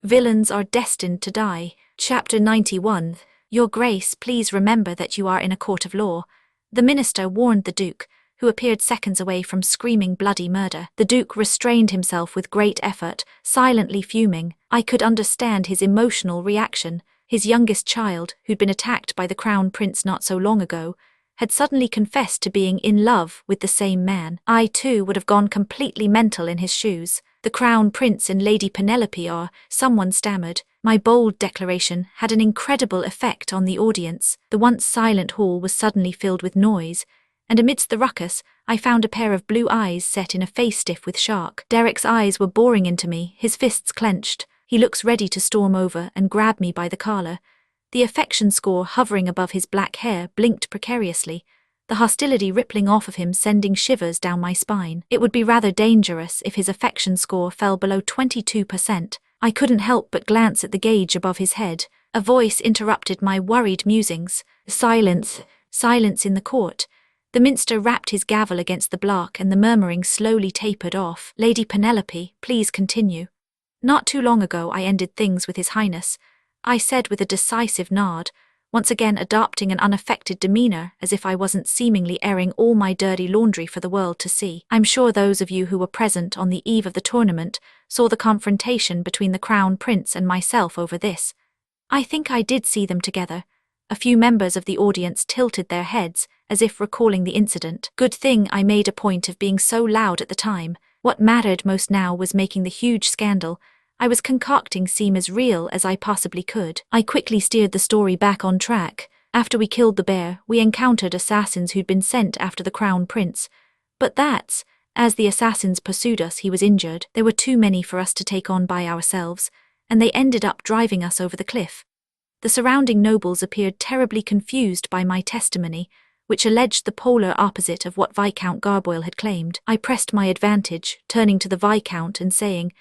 Villains are destined to die. Chapter 91. Your Grace, please remember that you are in a court of law. The minister warned the Duke, who appeared seconds away from screaming bloody murder. The Duke restrained himself with great effort, silently fuming. I could understand his emotional reaction. His youngest child, who'd been attacked by the Crown Prince not so long ago, had suddenly confessed to being in love with the same man. I too would have gone completely mental in his shoes. The Crown Prince and Lady Penelope are, someone stammered. My bold declaration had an incredible effect on the audience. The once silent hall was suddenly filled with noise, and amidst the ruckus, I found a pair of blue eyes set in a face stiff with shark. Derek's eyes were boring into me, his fists clenched. He looks ready to storm over and grab me by the collar. The affection score hovering above his black hair blinked precariously, the hostility rippling off of him sending shivers down my spine. It would be rather dangerous if his affection score fell below 22%. I couldn't help but glance at the gauge above his head. A voice interrupted my worried musings. Silence, silence in the court. The minster rapped his gavel against the block and the murmuring slowly tapered off. Lady Penelope, please continue. Not too long ago I ended things with His Highness, I said with a decisive nod, once again adopting an unaffected demeanor as if I wasn't seemingly airing all my dirty laundry for the world to see. I'm sure those of you who were present on the eve of the tournament saw the confrontation between the Crown Prince and myself over this. I think I did see them together. A few members of the audience tilted their heads, as if recalling the incident. Good thing I made a point of being so loud at the time. What mattered most now was making the huge scandal I was concocting seem as real as I possibly could. I quickly steered the story back on track. After we killed the bear, we encountered assassins who'd been sent after the Crown Prince. But as the assassins pursued us, he was injured. There were too many for us to take on by ourselves, and they ended up driving us over the cliff. The surrounding nobles appeared terribly confused by my testimony, which alleged the polar opposite of what Viscount Garboil had claimed. I pressed my advantage, turning to the Viscount and saying,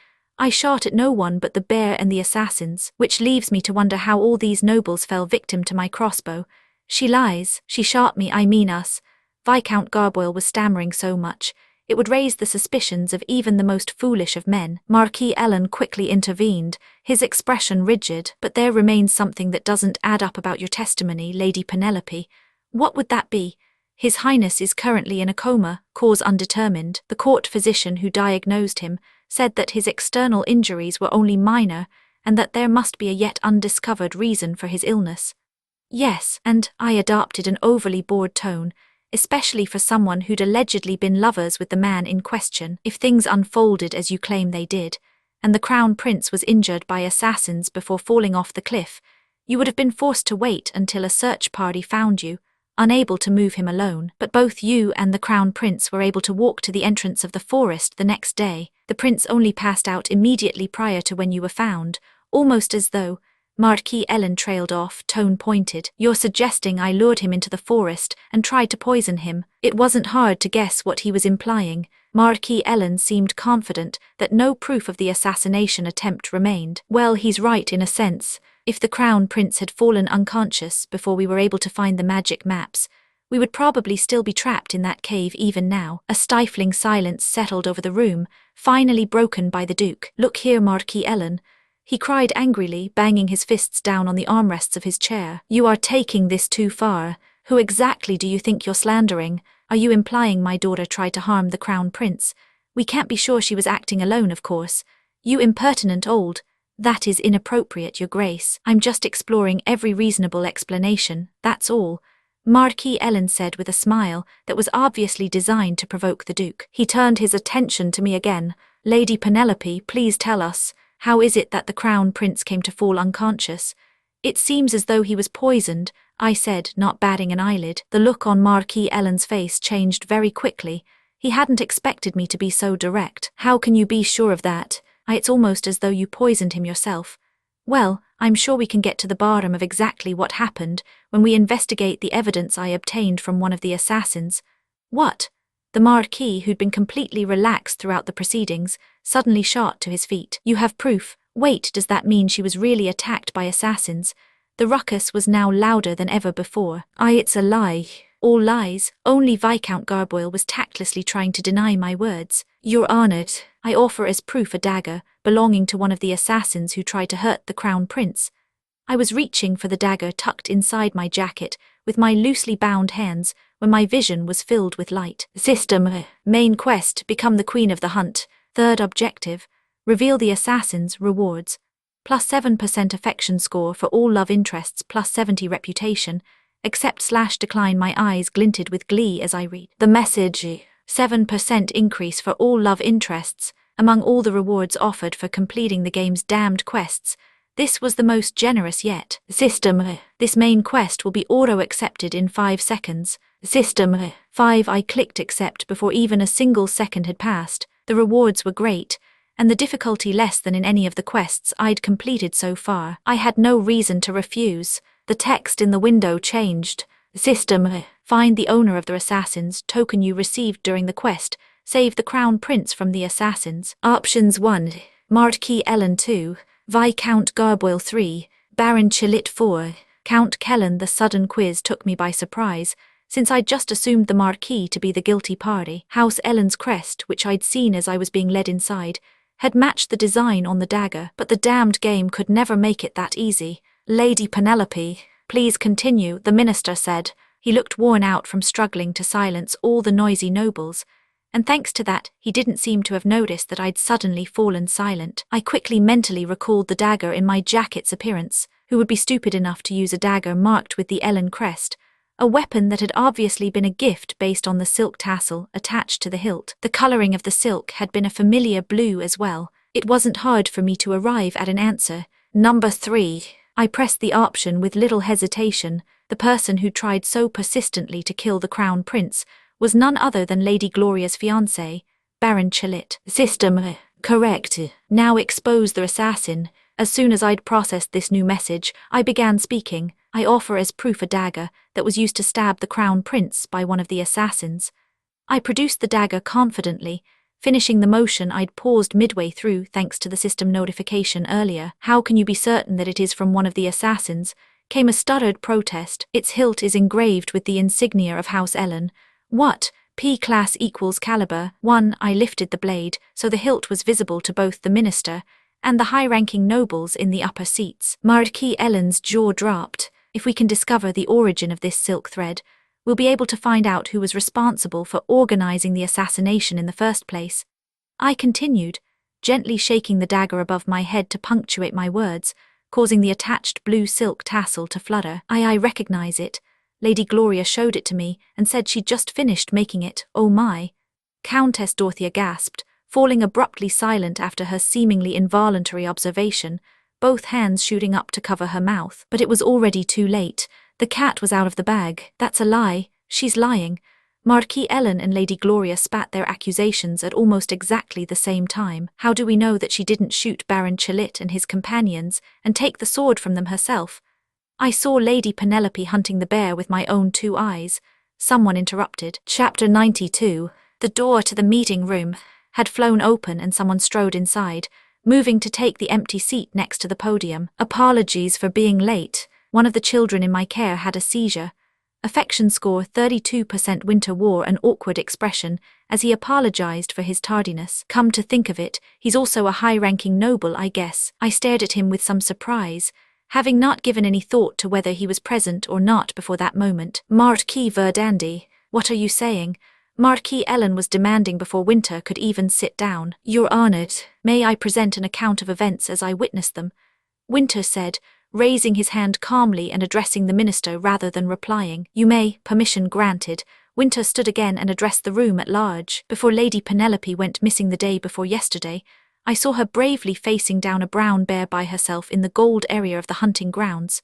I shot at no one but the bear and the assassins, which leaves me to wonder how all these nobles fell victim to my crossbow. She lies, she shot me, I mean us. Viscount Garboil was stammering so much, it would raise the suspicions of even the most foolish of men. Marquis Ellen quickly intervened, his expression rigid. But there remains something that doesn't add up about your testimony, Lady Penelope. What would that be? His Highness is currently in a coma, cause undetermined. The court physician who diagnosed him said that his external injuries were only minor and that there must be a yet undiscovered reason for his illness. Yes, and I adopted an overly bored tone, especially for someone who'd allegedly been lovers with the man in question. If things unfolded as you claim they did, and the Crown Prince was injured by assassins before falling off the cliff, you would have been forced to wait until a search party found you, unable to move him alone. But both you and the Crown Prince were able to walk to the entrance of the forest the next day. The prince only passed out immediately prior to when you were found, almost as though. Marquis Ellen trailed off, tone pointed. You're suggesting I lured him into the forest and tried to poison him. It wasn't hard to guess what he was implying. Marquis Ellen seemed confident that no proof of the assassination attempt remained. Well, he's right in a sense. If the Crown Prince had fallen unconscious before we were able to find the magic maps, we would probably still be trapped in that cave even now. A stifling silence settled over the room, finally broken by the Duke. Look here, Marquis Ellen, he cried angrily, banging his fists down on the armrests of his chair. You are taking this too far. Who exactly do you think you're slandering? Are you implying my daughter tried to harm the Crown Prince? We can't be sure she was acting alone, of course. You impertinent old. That is inappropriate, Your Grace. I'm just exploring every reasonable explanation, that's all. Marquis Ellen said with a smile that was obviously designed to provoke the Duke. He turned his attention to me again. Lady Penelope, please tell us, how is it that the Crown Prince came to fall unconscious? It seems as though he was poisoned, I said, not batting an eyelid. The look on Marquis Ellen's face changed very quickly. He hadn't expected me to be so direct. How can you be sure of that? It's almost as though you poisoned him yourself. Well, I'm sure we can get to the bottom of exactly what happened when we investigate the evidence I obtained from one of the assassins. What? The Marquis, who'd been completely relaxed throughout the proceedings, suddenly shot to his feet. You have proof? Wait, does that mean she was really attacked by assassins? The ruckus was now louder than ever before. It's a lie. All lies. Only Viscount Garboil was tactlessly trying to deny my words. Your Honor, I offer as proof a dagger belonging to one of the assassins who tried to hurt the Crown Prince. I was reaching for the dagger tucked inside my jacket with my loosely bound hands when my vision was filled with light. System, main quest, become the queen of the hunt. Third objective, reveal the assassin's rewards. Plus 7% affection score for all love interests, plus 70 reputation. Accept/decline. My eyes glinted with glee as I read the message. 7% increase for all love interests among all the rewards offered for completing the game's damned quests. This was the most generous yet. System, this main quest will be auto-accepted in 5 seconds. System, 5. I clicked accept before even a single second had passed. The rewards were great, and the difficulty less than in any of the quests I'd completed so far. I had no reason to refuse. The text in the window changed. System, find the owner of the assassin's token you received during the quest. Save the Crown Prince from the assassins. Options 1. Marquis Ellen 2. Viscount Garboil 3. Baron Chilit 4. Count Kellen. The sudden quiz took me by surprise, since I'd just assumed the Marquis to be the guilty party. House Ellen's crest, which I'd seen as I was being led inside, had matched the design on the dagger, but the damned game could never make it that easy. Lady Penelope, please continue, the minister said. He looked worn out from struggling to silence all the noisy nobles, and thanks to that, he didn't seem to have noticed that I'd suddenly fallen silent. I quickly mentally recalled the dagger in my jacket's appearance. Who would be stupid enough to use a dagger marked with the Ellen crest? A weapon that had obviously been a gift based on the silk tassel attached to the hilt. The coloring of the silk had been a familiar blue as well. It wasn't hard for me to arrive at an answer. Number 3. I pressed the option with little hesitation. The person who tried so persistently to kill the Crown Prince was none other than Lady Gloria's fiancé, Baron Chilit. System, correct. Now expose the assassin. As soon as I'd processed this new message, I began speaking. I offer as proof a dagger that was used to stab the Crown Prince by one of the assassins. I produced the dagger confidently, finishing the motion I'd paused midway through thanks to the system notification earlier. How can you be certain that it is from one of the assassins? Came a stuttered protest. Its hilt is engraved with the insignia of House Ellen. What? P-class equals caliber 1. I lifted the blade, so the hilt was visible to both the minister and the high-ranking nobles in the upper seats. Marquis Ellen's jaw dropped. If we can discover the origin of this silk thread, we'll be able to find out who was responsible for organizing the assassination in the first place. I continued, gently shaking the dagger above my head to punctuate my words, causing the attached blue silk tassel to flutter. I recognize it. Lady Gloria showed it to me and said she'd just finished making it. Oh my. Countess Dorothea gasped, falling abruptly silent after her seemingly involuntary observation, both hands shooting up to cover her mouth. But it was already too late. The cat was out of the bag. That's a lie. She's lying. Marquis Ellen and Lady Gloria spat their accusations at almost exactly the same time. How do we know that she didn't shoot Baron Chilit and his companions and take the sword from them herself? I saw Lady Penelope hunting the bear with my own 2 eyes. Someone interrupted. Chapter 92. The door to the meeting room had flown open and someone strode inside, moving to take the empty seat next to the podium. Apologies for being late. One of the children in my care had a seizure. Affection score 32%. Winter wore an awkward expression as he apologized for his tardiness. Come to think of it, he's also a high-ranking noble, I guess. I stared at him with some surprise, having not given any thought to whether he was present or not before that moment. Marquis Verdandi, what are you saying? Marquis Ellen was demanding before Winter could even sit down. Your Honour, may I present an account of events as I witnessed them? Winter said, raising his hand calmly and addressing the minister rather than replying. You may, permission granted. Winter stood again and addressed the room at large. Before Lady Penelope went missing the day before yesterday, I saw her bravely facing down a brown bear by herself in the gold area of the hunting grounds.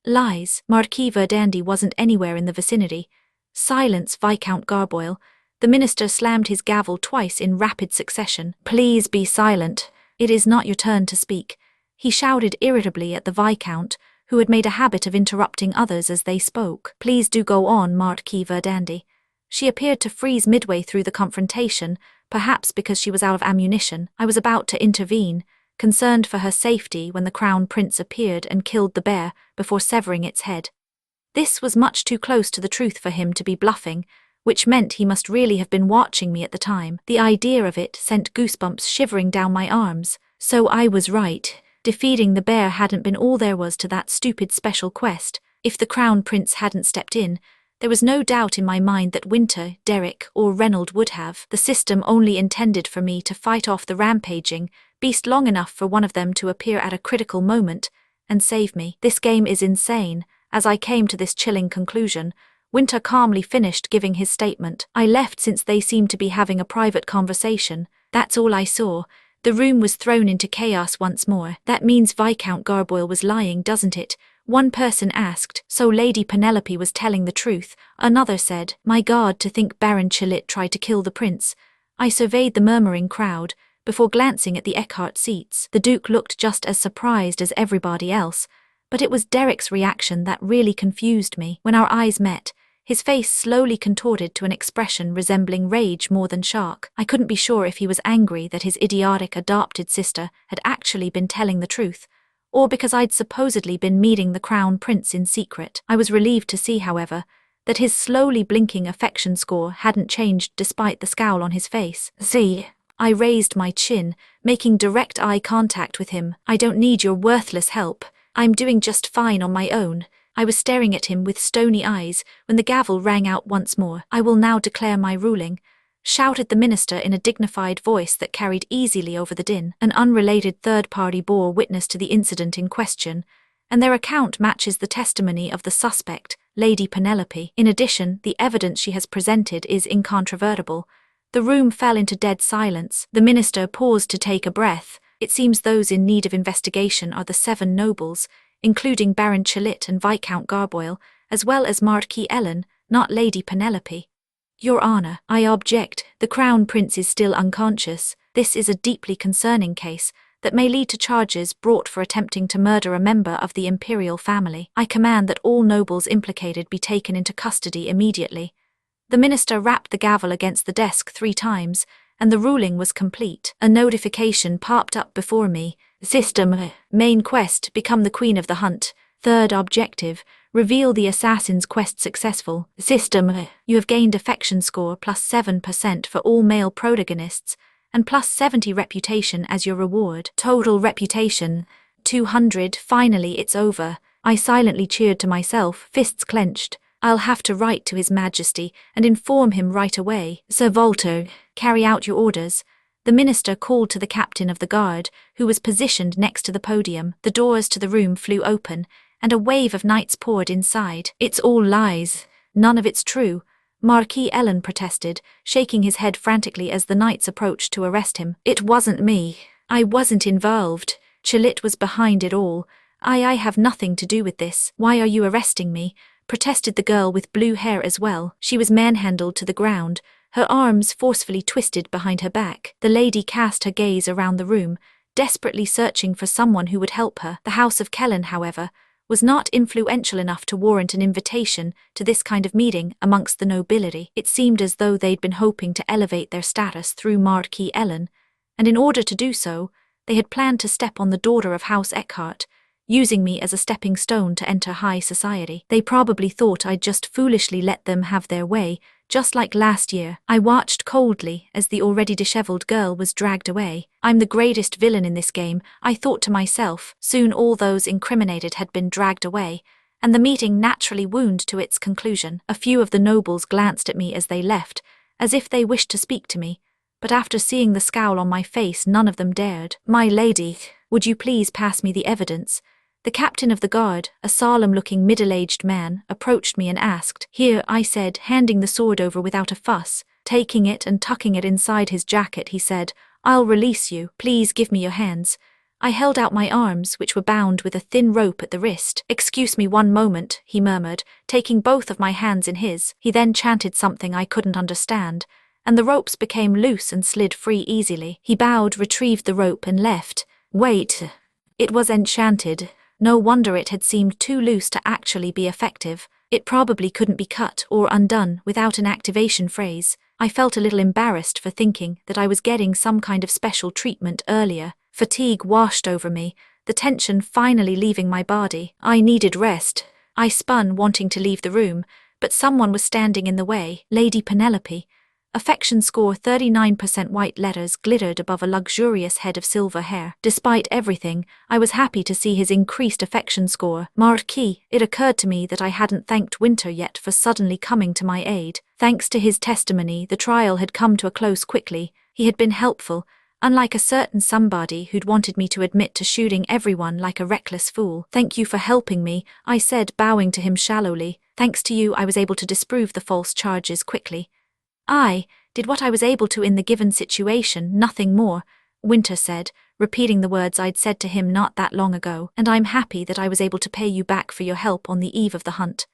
Lies. Marquis Verdandi wasn't anywhere in the vicinity. Silence, Viscount Garboil. The minister slammed his gavel twice in rapid succession. Please be silent. It is not your turn to speak. He shouted irritably at the Viscount, who had made a habit of interrupting others as they spoke. Please do go on, Marquis Verdandi. She appeared to freeze midway through the confrontation, perhaps because she was out of ammunition. I was about to intervene, concerned for her safety when the Crown Prince appeared and killed the bear before severing its head. This was much too close to the truth for him to be bluffing. which meant he must really have been watching me at the time. The idea of it sent goosebumps shivering down my arms. So I was right. Defeating the bear hadn't been all there was to that stupid special quest. If the Crown Prince hadn't stepped in, there was no doubt in my mind that Winter, Derek, or Reynold would have. The system only intended for me to fight off the rampaging beast long enough for one of them to appear at a critical moment and save me. This game is insane. As I came to this chilling conclusion, Winter calmly finished giving his statement. I left since they seemed to be having a private conversation. That's all I saw. The room was thrown into chaos once more. That means Viscount Garboil was lying, doesn't it? One person asked. So Lady Penelope was telling the truth. Another said, my God, to think Baron Chilit tried to kill the prince. I surveyed the murmuring crowd before glancing at the Eckhart seats. The Duke looked just as surprised as everybody else, but it was Derek's reaction that really confused me. When our eyes met, his face slowly contorted to an expression resembling rage more than shock. I couldn't be sure if he was angry that his idiotic adopted sister had actually been telling the truth, or because I'd supposedly been meeting the Crown Prince in secret. I was relieved to see, however, that his slowly blinking affection score hadn't changed despite the scowl on his face. See, I raised my chin, making direct eye contact with him. I don't need your worthless help. I'm doing just fine on my own. I was staring at him with stony eyes when the gavel rang out once more. I will now declare my ruling, shouted the minister in a dignified voice that carried easily over the din. An unrelated third party bore witness to the incident in question, and their account matches the testimony of the suspect, Lady Penelope. In addition, the evidence she has presented is incontrovertible. The room fell into dead silence. The minister paused to take a breath. It seems those in need of investigation are the 7 nobles, including Baron Chilit and Viscount Garboil, as well as Marquis Ellen, not Lady Penelope. Your Honour, I object. The Crown Prince is still unconscious. This is a deeply concerning case that may lead to charges brought for attempting to murder a member of the imperial family. I command that all nobles implicated be taken into custody immediately. The minister rapped the gavel against the desk 3 times, and the ruling was complete. A notification popped up before me. System, main quest, become the queen of the hunt. Third objective, reveal the assassin's quest successful. System, you have gained affection score plus 7% for all male protagonists, and plus 70 reputation as your reward. Total reputation, 200. Finally, it's over. I silently cheered to myself, fists clenched. I'll have to write to His Majesty and inform him right away. Sir Walter, carry out your orders. The minister called to the captain of the guard, who was positioned next to the podium. The doors to the room flew open, and a wave of knights poured inside. It's all lies. None of it's true, Marquis Ellen protested, shaking his head frantically as the knights approached to arrest him. It wasn't me. I wasn't involved. Chilit was behind it all. I have nothing to do with this. Why are you arresting me? Protested the girl with blue hair as well. She was manhandled to the ground, her arms forcefully twisted behind her back. The lady cast her gaze around the room, desperately searching for someone who would help her. The House of Kellen, however, was not influential enough to warrant an invitation to this kind of meeting amongst the nobility. It seemed as though they'd been hoping to elevate their status through Marquis Ellen, and in order to do so, they had planned to step on the daughter of House Eckhart, using me as a stepping stone to enter high society. They probably thought I'd just foolishly let them have their way, just like last year. I watched coldly as the already disheveled girl was dragged away. I'm the greatest villain in this game, I thought to myself. Soon all those incriminated had been dragged away, and the meeting naturally wound to its conclusion. A few of the nobles glanced at me as they left, as if they wished to speak to me, but after seeing the scowl on my face, none of them dared. My lady, would you please pass me the evidence? The captain of the guard, a solemn-looking middle-aged man, approached me and asked. Here, I said, handing the sword over without a fuss. Taking it and tucking it inside his jacket, he said, I'll release you. Please give me your hands. I held out my arms, which were bound with a thin rope at the wrist. Excuse me one moment, he murmured, taking both of my hands in his. He then chanted something I couldn't understand, and the ropes became loose and slid free easily. He bowed, retrieved the rope, and left. Wait. It was enchanted. No wonder it had seemed too loose to actually be effective. It probably couldn't be cut or undone without an activation phrase. I felt a little embarrassed for thinking that I was getting some kind of special treatment earlier. Fatigue washed over me, the tension finally leaving my body. I needed rest. I spun, wanting to leave the room, but someone was standing in the way. Lady Penelope. Affection score 39%. White letters glittered above a luxurious head of silver hair. Despite everything, I was happy to see his increased affection score. Marquis, it occurred to me that I hadn't thanked Winter yet for suddenly coming to my aid. Thanks to his testimony, the trial had come to a close quickly. He had been helpful, unlike a certain somebody who'd wanted me to admit to shooting everyone like a reckless fool. Thank you for helping me, I said, bowing to him shallowly. Thanks to you, I was able to disprove the false charges quickly. I did what I was able to in the given situation, nothing more, Winter said, repeating the words I'd said to him not that long ago, and I'm happy that I was able to pay you back for your help on the eve of the hunt.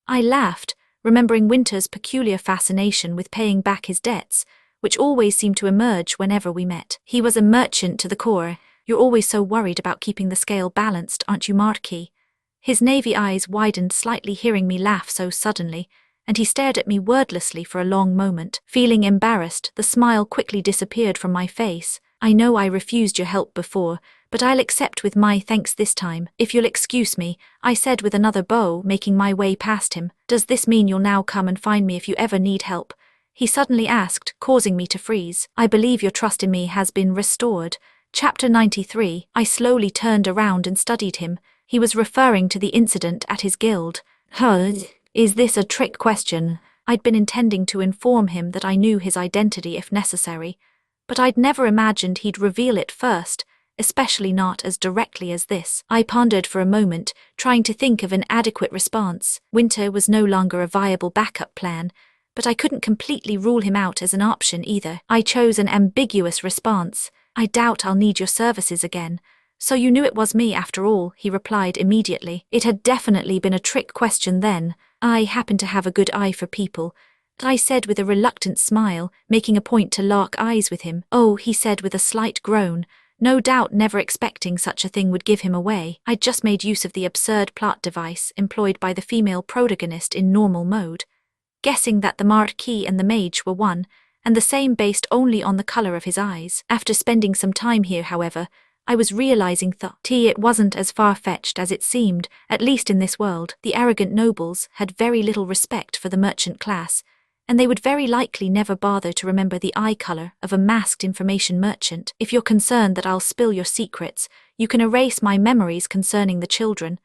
I laughed, remembering Winter's peculiar fascination with paying back his debts, which always seemed to emerge whenever we met. He was a merchant to the core. You're always so worried about keeping the scale balanced, aren't you, Marquis? His navy eyes widened slightly hearing me laugh so suddenly, and he stared at me wordlessly for a long moment. Feeling embarrassed, the smile quickly disappeared from my face. I know I refused your help before, but I'll accept with my thanks this time. If you'll excuse me, I said with another bow, making my way past him. Does this mean you'll now come and find me if you ever need help? He suddenly asked, causing me to freeze. I believe your trust in me has been restored. Chapter 93. I slowly turned around and studied him. He was referring to the incident at his guild. Is this a trick question? I'd been intending to inform him that I knew his identity if necessary, but I'd never imagined he'd reveal it first, especially not as directly as this. I pondered for a moment, trying to think of an adequate response. Winter was no longer a viable backup plan, but I couldn't completely rule him out as an option either. I chose an ambiguous response. I doubt I'll need your services again. So you knew it was me after all, he replied immediately. It had definitely been a trick question then. I happen to have a good eye for people, I said with a reluctant smile, making a point to lock eyes with him. Oh, he said with a slight groan, no doubt never expecting such a thing would give him away. I'd just made use of the absurd plot device employed by the female protagonist in normal mode, guessing that the Marquis and the mage were one and the same based only on the color of his eyes. After spending some time here, however, I was realizing it wasn't as far-fetched as it seemed, at least in this world. The arrogant nobles had very little respect for the merchant class, and they would very likely never bother to remember the eye color of a masked information merchant. If you're concerned that I'll spill your secrets, you can erase my memories concerning the children,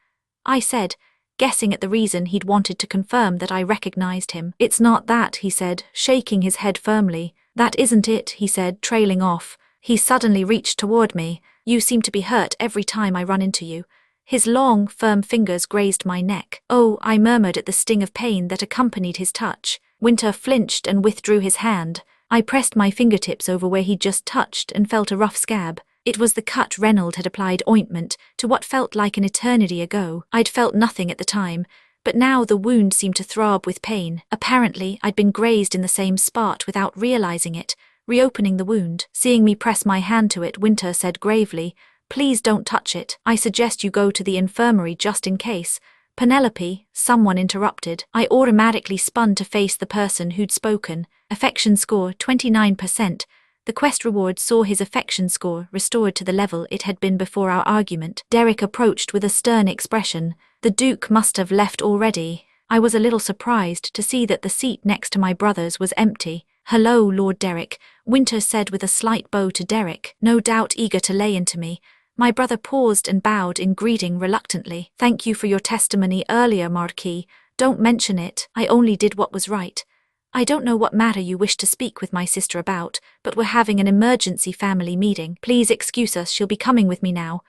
I said, guessing at the reason he'd wanted to confirm that I recognized him. It's not that, he said, shaking his head firmly. That isn't it, he said, trailing off. He suddenly reached toward me. You seem to be hurt every time I run into you. His long, firm fingers grazed my neck. Oh, I murmured at the sting of pain that accompanied his touch. Winter flinched and withdrew his hand. I pressed my fingertips over where he'd just touched and felt a rough scab. It was the cut Reynolds had applied ointment to what felt like an eternity ago. I'd felt nothing at the time, but now the wound seemed to throb with pain. Apparently, I'd been grazed in the same spot without realizing it, reopening the wound. Seeing me press my hand to it, Winter said gravely, "Please don't touch it. I suggest you go to the infirmary just in case." Penelope, someone interrupted. I automatically spun to face the person who'd spoken. Affection score 29%. The quest reward saw his affection score restored to the level it had been before our argument. Derek approached with a stern expression. The Duke must have left already. I was a little surprised to see that the seat next to my brother's was empty. "Hello, Lord Derek," Winter said with a slight bow to Derek, no doubt eager to lay into me. My brother paused and bowed in greeting reluctantly. "Thank you for your testimony earlier, Marquis. Don't mention it. I only did what was right. I don't know what matter you wish to speak with my sister about, but we're having an emergency family meeting. Please excuse us, she'll be coming with me now."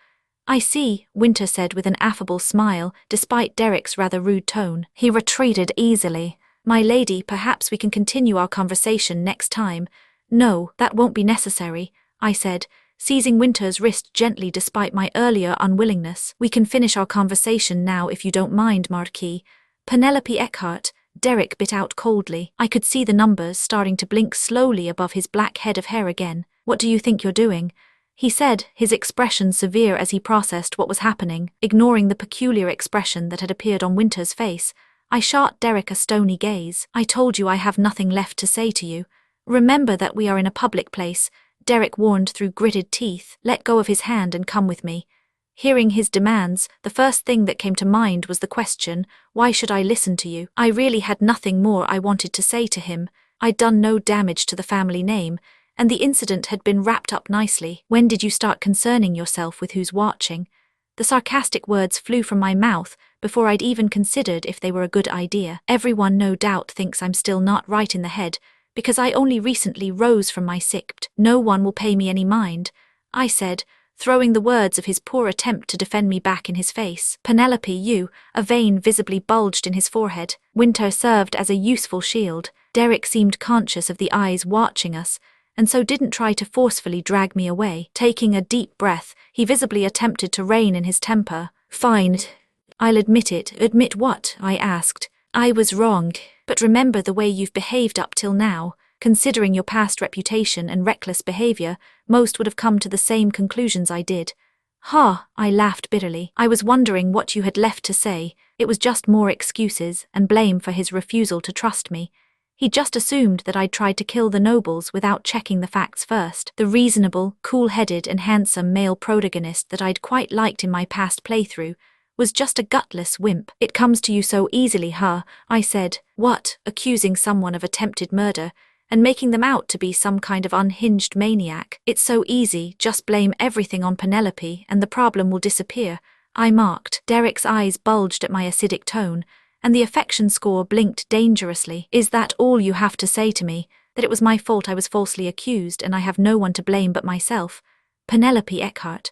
"I see," Winter said with an affable smile, despite Derek's rather rude tone. He retreated easily. "My lady, perhaps we can continue our conversation next time." "No, that won't be necessary," I said, seizing Winter's wrist gently despite my earlier unwillingness. "We can finish our conversation now if you don't mind, Marquis." "Penelope Eckhart," Derek bit out coldly. I could see the numbers starting to blink slowly above his black head of hair again. "What do you think you're doing?" he said, his expression severe as he processed what was happening. Ignoring the peculiar expression that had appeared on Winter's face, I shot Derek a stony gaze. "I told you I have nothing left to say to you. Remember that we are in a public place," Derek warned through gritted teeth. "Let go of his hand and come with me." Hearing his demands, the first thing that came to mind was the question, why should I listen to you? I really had nothing more I wanted to say to him. I'd done no damage to the family name, and the incident had been wrapped up nicely. When did you start concerning yourself with who's watching? The sarcastic words flew from my mouth before I'd even considered if they were a good idea. Everyone no doubt thinks I'm still not right in the head, because I only recently rose from my sick. No one will pay me any mind, I said, throwing the words of his poor attempt to defend me back in his face. Penelope, you, a vein visibly bulged in his forehead. Winter served as a useful shield. Derek seemed conscious of the eyes watching us, and so didn't try to forcefully drag me away. Taking a deep breath, he visibly attempted to rein in his temper. Fine. I'll admit it. Admit what? I asked. I was wrong. But remember the way you've behaved up till now. Considering your past reputation and reckless behavior, most would have come to the same conclusions I did. Ha, I laughed bitterly. I was wondering what you had left to say. It was just more excuses and blame for his refusal to trust me. He just assumed that I'd tried to kill the nobles without checking the facts first. The reasonable, cool-headed and handsome male protagonist that I'd quite liked in my past playthrough was just a gutless wimp. It comes to you so easily, huh? I said. What? Accusing someone of attempted murder and making them out to be some kind of unhinged maniac. It's so easy, just blame everything on Penelope and the problem will disappear, I marked. Derek's eyes bulged at my acidic tone, and the affection score blinked dangerously. Is that all you have to say to me? That it was my fault I was falsely accused and I have no one to blame but myself? Penelope Eckhart.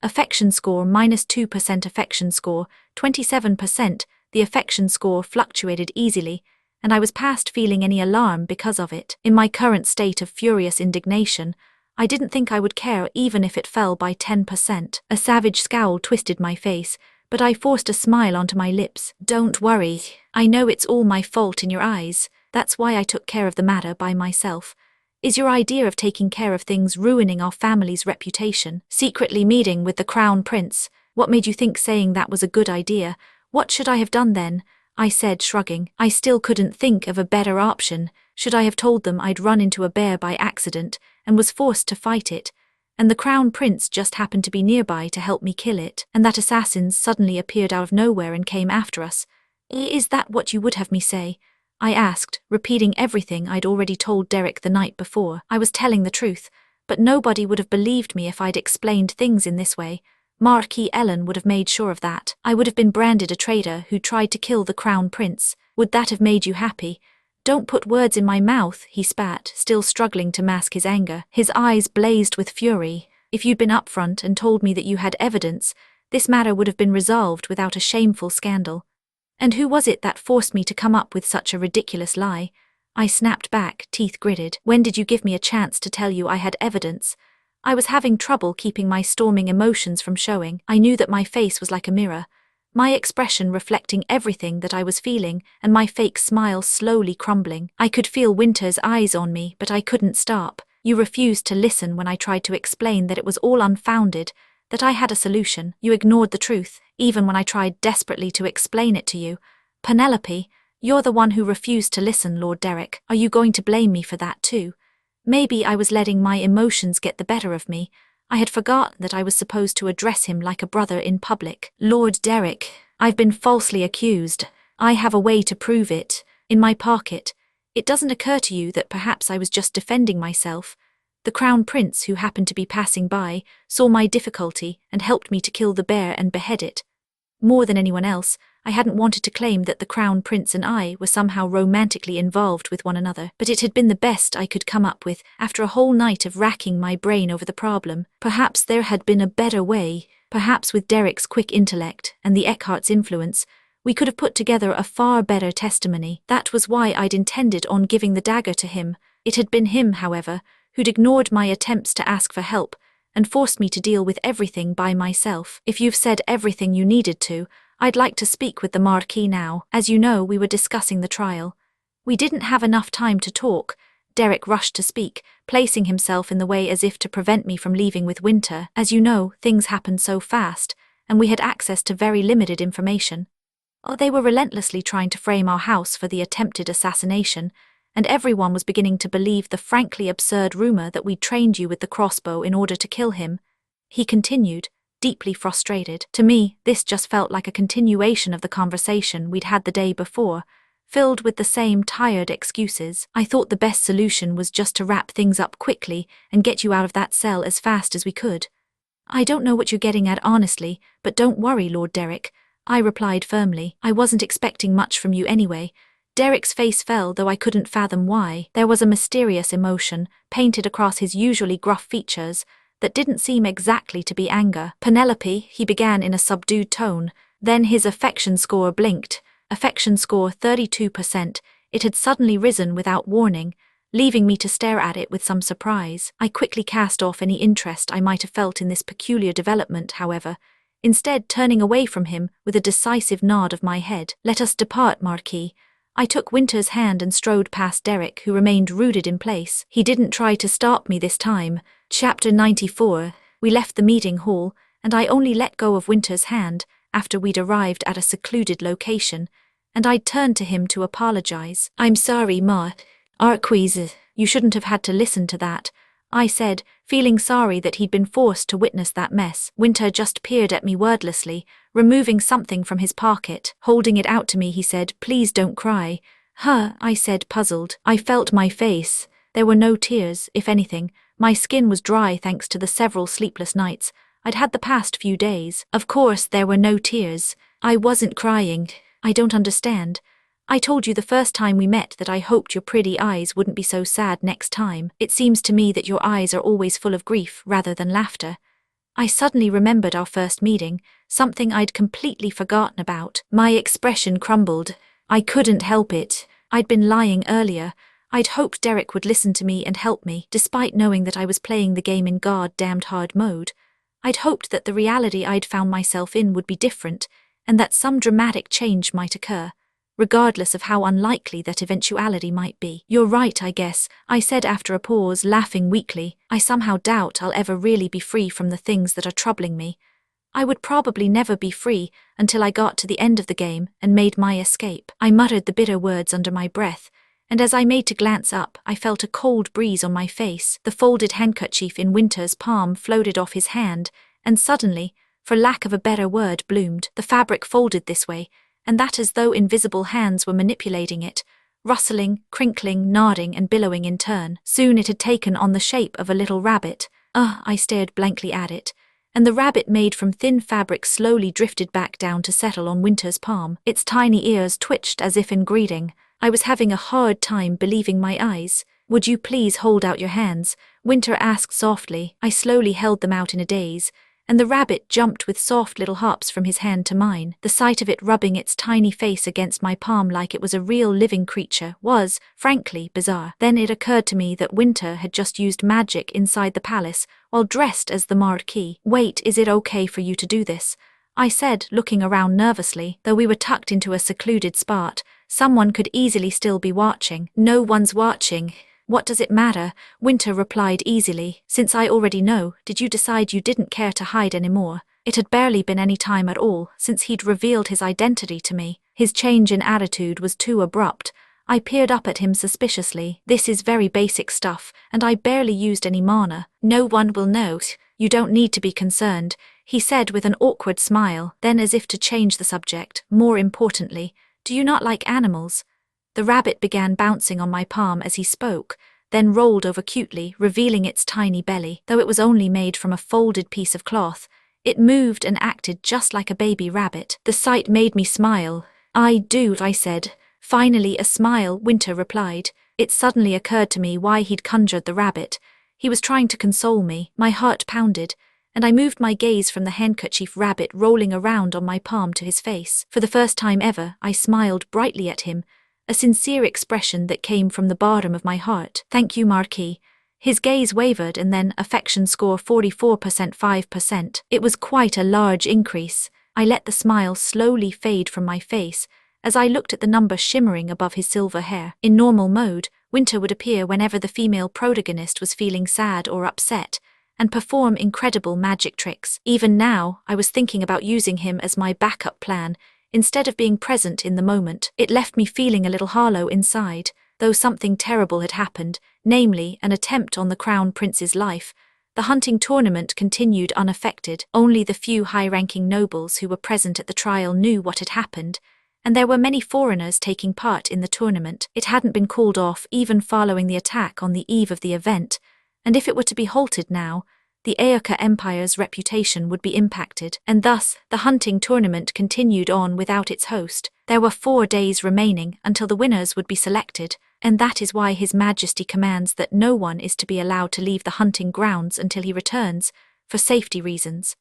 Affection score -2%. Affection score 27%. The affection score fluctuated easily, and I was past feeling any alarm because of it. In my current state of furious indignation, I didn't think I would care even if it fell by 10%. A savage scowl twisted my face, but I forced a smile onto my lips. Don't worry. I know it's all my fault in your eyes. That's why I took care of the matter by myself. Is your idea of taking care of things ruining our family's reputation? Secretly meeting with the Crown Prince. What made you think saying that was a good idea? What should I have done then? I said, shrugging. I still couldn't think of a better option. Should I have told them I'd run into a bear by accident and was forced to fight it, and the Crown Prince just happened to be nearby to help me kill it, and that assassins suddenly appeared out of nowhere and came after us? Is that what you would have me say? I asked, repeating everything I'd already told Derek the night before. I was telling the truth, but nobody would have believed me if I'd explained things in this way. Marquis Ellen would have made sure of that. I would have been branded a traitor who tried to kill the Crown Prince. Would that have made you happy? Don't put words in my mouth, he spat, still struggling to mask his anger. His eyes blazed with fury. If you'd been upfront and told me that you had evidence, this matter would have been resolved without a shameful scandal. And who was it that forced me to come up with such a ridiculous lie? I snapped back, teeth gritted. When did you give me a chance to tell you I had evidence? I was having trouble keeping my storming emotions from showing. I knew that my face was like a mirror, my expression reflecting everything that I was feeling, and my fake smile slowly crumbling. I could feel Winter's eyes on me, but I couldn't stop. You refused to listen when I tried to explain that it was all unfounded, that I had a solution. You ignored the truth, even when I tried desperately to explain it to you. Penelope, you're the one who refused to listen, Lord Derek. Are you going to blame me for that too? Maybe I was letting my emotions get the better of me. I had forgotten that I was supposed to address him like a brother in public. Lord Derek, I've been falsely accused. I have a way to prove it. In my pocket. It doesn't occur to you that perhaps I was just defending myself. The Crown Prince, who happened to be passing by, saw my difficulty and helped me to kill the bear and behead it. More than anyone else, I hadn't wanted to claim that the Crown Prince and I were somehow romantically involved with one another, but it had been the best I could come up with after a whole night of racking my brain over the problem. Perhaps there had been a better way. Perhaps with Derek's quick intellect and the Eckhart's influence, we could have put together a far better testimony. That was why I'd intended on giving the dagger to him. It had been him, however, who'd ignored my attempts to ask for help and forced me to deal with everything by myself. If you've said everything you needed to, I'd like to speak with the Marquis now. As you know, we were discussing the trial. We didn't have enough time to talk. Derek rushed to speak, placing himself in the way as if to prevent me from leaving with Winter. As you know, things happened so fast, and we had access to very limited information. They were relentlessly trying to frame our house for the attempted assassination, and everyone was beginning to believe the frankly absurd rumor that we'd trained you with the crossbow in order to kill him. He continued, deeply frustrated. To me, this just felt like a continuation of the conversation we'd had the day before, filled with the same tired excuses. I thought the best solution was just to wrap things up quickly and get you out of that cell as fast as we could. I don't know what you're getting at honestly, but don't worry, Lord Derek, I replied firmly. I wasn't expecting much from you anyway. Derek's face fell, though I couldn't fathom why. There was a mysterious emotion painted across his usually gruff features that didn't seem exactly to be anger. Penelope, he began in a subdued tone, then his affection score blinked. Affection score 32%. It had suddenly risen without warning, leaving me to stare at it with some surprise. I quickly cast off any interest I might have felt in this peculiar development, however, instead turning away from him with a decisive nod of my head. Let us depart, Marquis. I took Winter's hand and strode past Derek, who remained rooted in place. He didn't try to stop me this time. Chapter 94. We left the meeting hall, and I only let go of Winter's hand after we'd arrived at a secluded location, and I turned to him to apologize. I'm sorry, Marquis, you shouldn't have had to listen to that, I said, feeling sorry that he'd been forced to witness that mess. Winter just peered at me wordlessly, removing something from his pocket. Holding it out to me, he said, "Please don't cry." "Huh," I said, puzzled. I felt my face. There were no tears, if anything. My skin was dry thanks to the several sleepless nights I'd had the past few days. Of course there were no tears. I wasn't crying. I don't understand. I told you the first time we met that I hoped your pretty eyes wouldn't be so sad next time. It seems to me that your eyes are always full of grief rather than laughter. I suddenly remembered our first meeting, something I'd completely forgotten about. My expression crumbled. I couldn't help it. I'd been lying earlier. I'd hoped Derek would listen to me and help me, despite knowing that I was playing the game in god-damned hard mode. I'd hoped that the reality I'd found myself in would be different, and that some dramatic change might occur, regardless of how unlikely that eventuality might be. You're right, I guess, I said after a pause, laughing weakly. I somehow doubt I'll ever really be free from the things that are troubling me. I would probably never be free until I got to the end of the game and made my escape. I muttered the bitter words under my breath, and as I made to glance up, I felt a cold breeze on my face. The folded handkerchief in Winter's palm floated off his hand, and suddenly, for lack of a better word, bloomed. The fabric folded this way, and that as though invisible hands were manipulating it, rustling, crinkling, nodding and billowing in turn. Soon it had taken on the shape of a little rabbit. I stared blankly at it, and the rabbit made from thin fabric slowly drifted back down to settle on Winter's palm. Its tiny ears twitched as if in greeting. I was having a hard time believing my eyes. "Would you please hold out your hands?" Winter asked softly. I slowly held them out in a daze, and the rabbit jumped with soft little hops from his hand to mine. The sight of it rubbing its tiny face against my palm like it was a real living creature was, frankly, bizarre. Then it occurred to me that Winter had just used magic inside the palace while dressed as the Marquis. "Wait, is it okay for you to do this?" I said, looking around nervously. Though we were tucked into a secluded spot, someone could easily still be watching. "No one's watching. What does it matter?" Winter replied easily. "Since I already know, did you decide you didn't care to hide anymore?" It had barely been any time at all since he'd revealed his identity to me. His change in attitude was too abrupt. I peered up at him suspiciously. "This is very basic stuff, and I barely used any mana. No one will know. You don't need to be concerned," he said with an awkward smile. Then, as if to change the subject, more importantly, "Do you not like animals?" The rabbit began bouncing on my palm as he spoke, then rolled over cutely, revealing its tiny belly. Though it was only made from a folded piece of cloth, it moved and acted just like a baby rabbit. The sight made me smile. "I do," I said. "Finally a smile," Winter replied. It suddenly occurred to me why he'd conjured the rabbit. He was trying to console me. My heart pounded, and I moved my gaze from the handkerchief rabbit rolling around on my palm to his face. For the first time ever, I smiled brightly at him, a sincere expression that came from the bottom of my heart. "Thank you, Marquis." His gaze wavered, and then affection score 44%, 5%. It was quite a large increase. I let the smile slowly fade from my face as I looked at the number shimmering above his silver hair. In normal mode, Winter would appear whenever the female protagonist was feeling sad or upset, and perform incredible magic tricks. Even now, I was thinking about using him as my backup plan, instead of being present in the moment. It left me feeling a little hollow inside, though something terrible had happened, namely, an attempt on the Crown Prince's life. The hunting tournament continued unaffected. Only the few high-ranking nobles who were present at the trial knew what had happened, and there were many foreigners taking part in the tournament. It hadn't been called off even following the attack on the eve of the event, and if it were to be halted now, the Aoka Empire's reputation would be impacted, and thus the hunting tournament continued on without its host. There were 4 days remaining until the winners would be selected, and that is why His Majesty commands that no one is to be allowed to leave the hunting grounds until he returns, for safety reasons.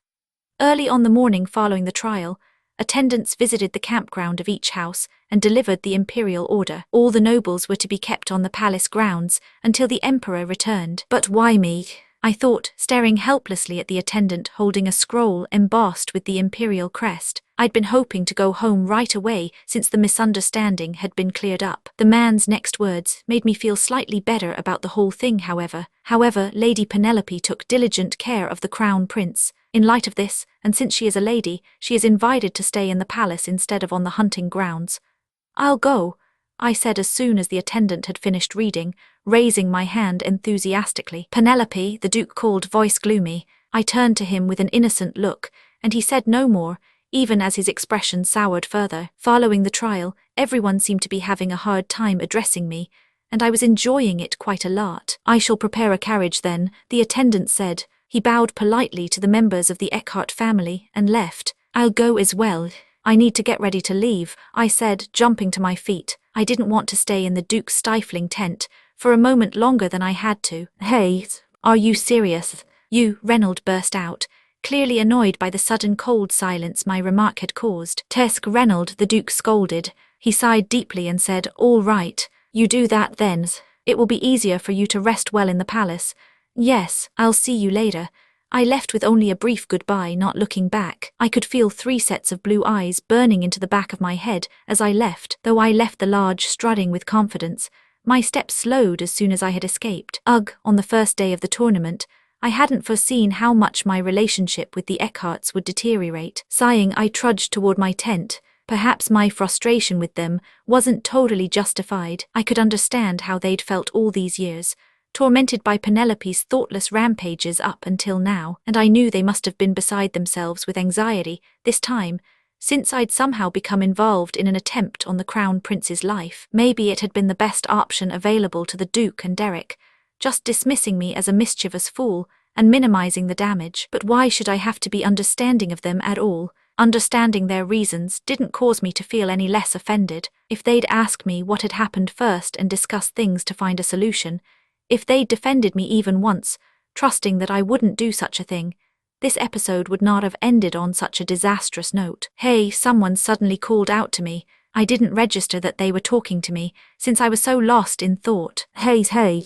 Early on the morning following the trial, attendants visited the campground of each house and delivered the imperial order. All the nobles were to be kept on the palace grounds until the emperor returned. But why me? I thought, staring helplessly at the attendant holding a scroll embossed with the imperial crest. I'd been hoping to go home right away since the misunderstanding had been cleared up. The man's next words made me feel slightly better about the whole thing, however. Lady Penelope took diligent care of the crown prince. In light of this, and since she is a lady, she is invited to stay in the palace instead of on the hunting grounds. I'll go, I said as soon as the attendant had finished reading, raising my hand enthusiastically. Penelope, the Duke called, voice gloomy. I turned to him with an innocent look, and he said no more, even as his expression soured further. Following the trial, everyone seemed to be having a hard time addressing me, and I was enjoying it quite a lot. I shall prepare a carriage then, the attendant said. He bowed politely to the members of the Eckhart family and left. I'll go as well. I need to get ready to leave, I said, jumping to my feet. I didn't want to stay in the Duke's stifling tent for a moment longer than I had to. Hey, are you serious? You, Reynold burst out, clearly annoyed by the sudden cold silence my remark had caused. Tesk Reynold, the Duke scolded. He sighed deeply and said, all right, you do that then. It will be easier for you to rest well in the palace. Yes, I'll see you later. I left with only a brief goodbye, not looking back. I could feel 3 sets of blue eyes burning into the back of my head as I left. Though I left the lodge strutting with confidence, my steps slowed as soon as I had escaped. Ugh, on the first day of the tournament, I hadn't foreseen how much my relationship with the Eckharts would deteriorate. Sighing, I trudged toward my tent. Perhaps my frustration with them wasn't totally justified. I could understand how they'd felt all these years, tormented by Penelope's thoughtless rampages up until now, and I knew they must have been beside themselves with anxiety, this time, since I'd somehow become involved in an attempt on the Crown Prince's life. Maybe it had been the best option available to the Duke and Derek, just dismissing me as a mischievous fool and minimizing the damage. But why should I have to be understanding of them at all? Understanding their reasons didn't cause me to feel any less offended. If they'd asked me what had happened first and discussed things to find a solution, if they'd defended me even once, trusting that I wouldn't do such a thing, this episode would not have ended on such a disastrous note. Hey, someone suddenly called out to me. I didn't register that they were talking to me, since I was so lost in thought. Hey.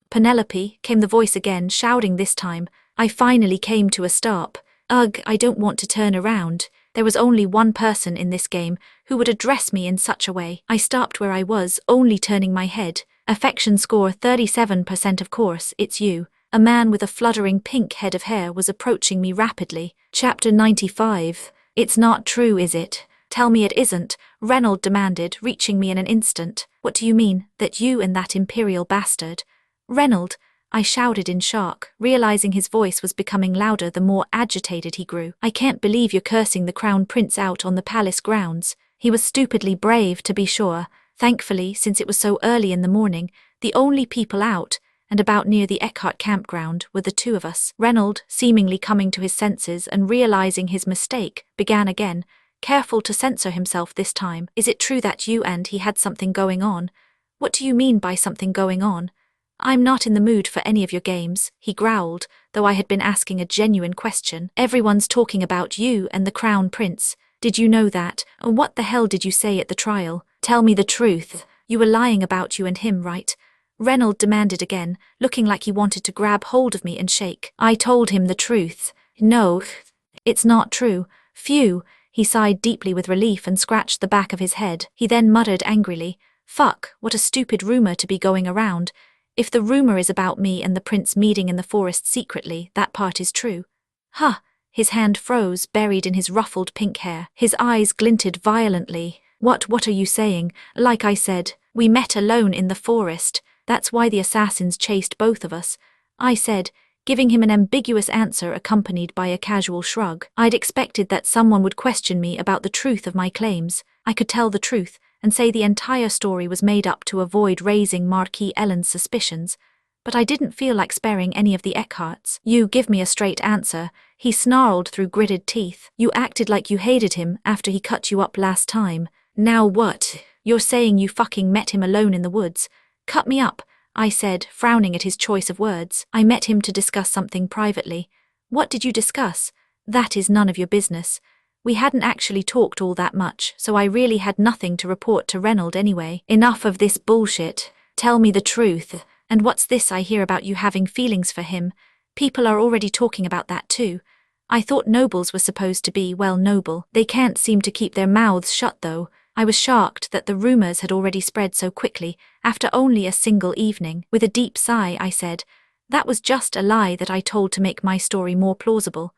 Penelope, came the voice again, shouting this time. I finally came to a stop. Ugh, I don't want to turn around. There was only one person in this game who would address me in such a way. I stopped where I was, only turning my head. Affection score 37%, of course, it's you. A man with a fluttering pink head of hair was approaching me rapidly. Chapter 95. It's not true, is it? Tell me it isn't, Reynold demanded, reaching me in an instant. What do you mean, that you and that imperial bastard? Reynold, I shouted in shock, realizing his voice was becoming louder the more agitated he grew. I can't believe you're cursing the Crown Prince out on the palace grounds. He was stupidly brave, to be sure. Thankfully, since it was so early in the morning, the only people out and about near the Eckhart campground were the 2 of us. Reynold, seemingly coming to his senses and realizing his mistake, began again, careful to censor himself this time. Is it true that you and he had something going on? What do you mean by something going on? I'm not in the mood for any of your games, he growled, though I had been asking a genuine question. Everyone's talking about you and the Crown Prince. Did you know that? What the hell did you say at the trial? Tell me the truth. You were lying about you and him, right? Reynold demanded again, looking like he wanted to grab hold of me and shake. I told him the truth. No, it's not true. Phew, he sighed deeply with relief and scratched the back of his head. He then muttered angrily, fuck, what a stupid rumor to be going around. If the rumor is about me and the prince meeting in the forest secretly, that part is true. Huh. His hand froze, buried in his ruffled pink hair. His eyes glinted violently. What are you saying? Like I said, we met alone in the forest. That's why the assassins chased both of us. I said, giving him an ambiguous answer accompanied by a casual shrug. I'd expected that someone would question me about the truth of my claims. I could tell the truth and say the entire story was made up to avoid raising Marquis Ellen's suspicions, but I didn't feel like sparing any of the Eckharts. You give me a straight answer, he snarled through gritted teeth. You acted like you hated him after he cut you up last time. Now what? You're saying you fucking met him alone in the woods. Cut me up, I said, frowning at his choice of words. I met him to discuss something privately. What did you discuss? That is none of your business. We hadn't actually talked all that much, so I really had nothing to report to Reynold anyway. Enough of this bullshit. Tell me the truth. And what's this I hear about you having feelings for him? People are already talking about that too. I thought nobles were supposed to be, well, noble. They can't seem to keep their mouths shut though. I was shocked that the rumors had already spread so quickly, after only a single evening. With a deep sigh, I said, that was just a lie that I told to make my story more plausible.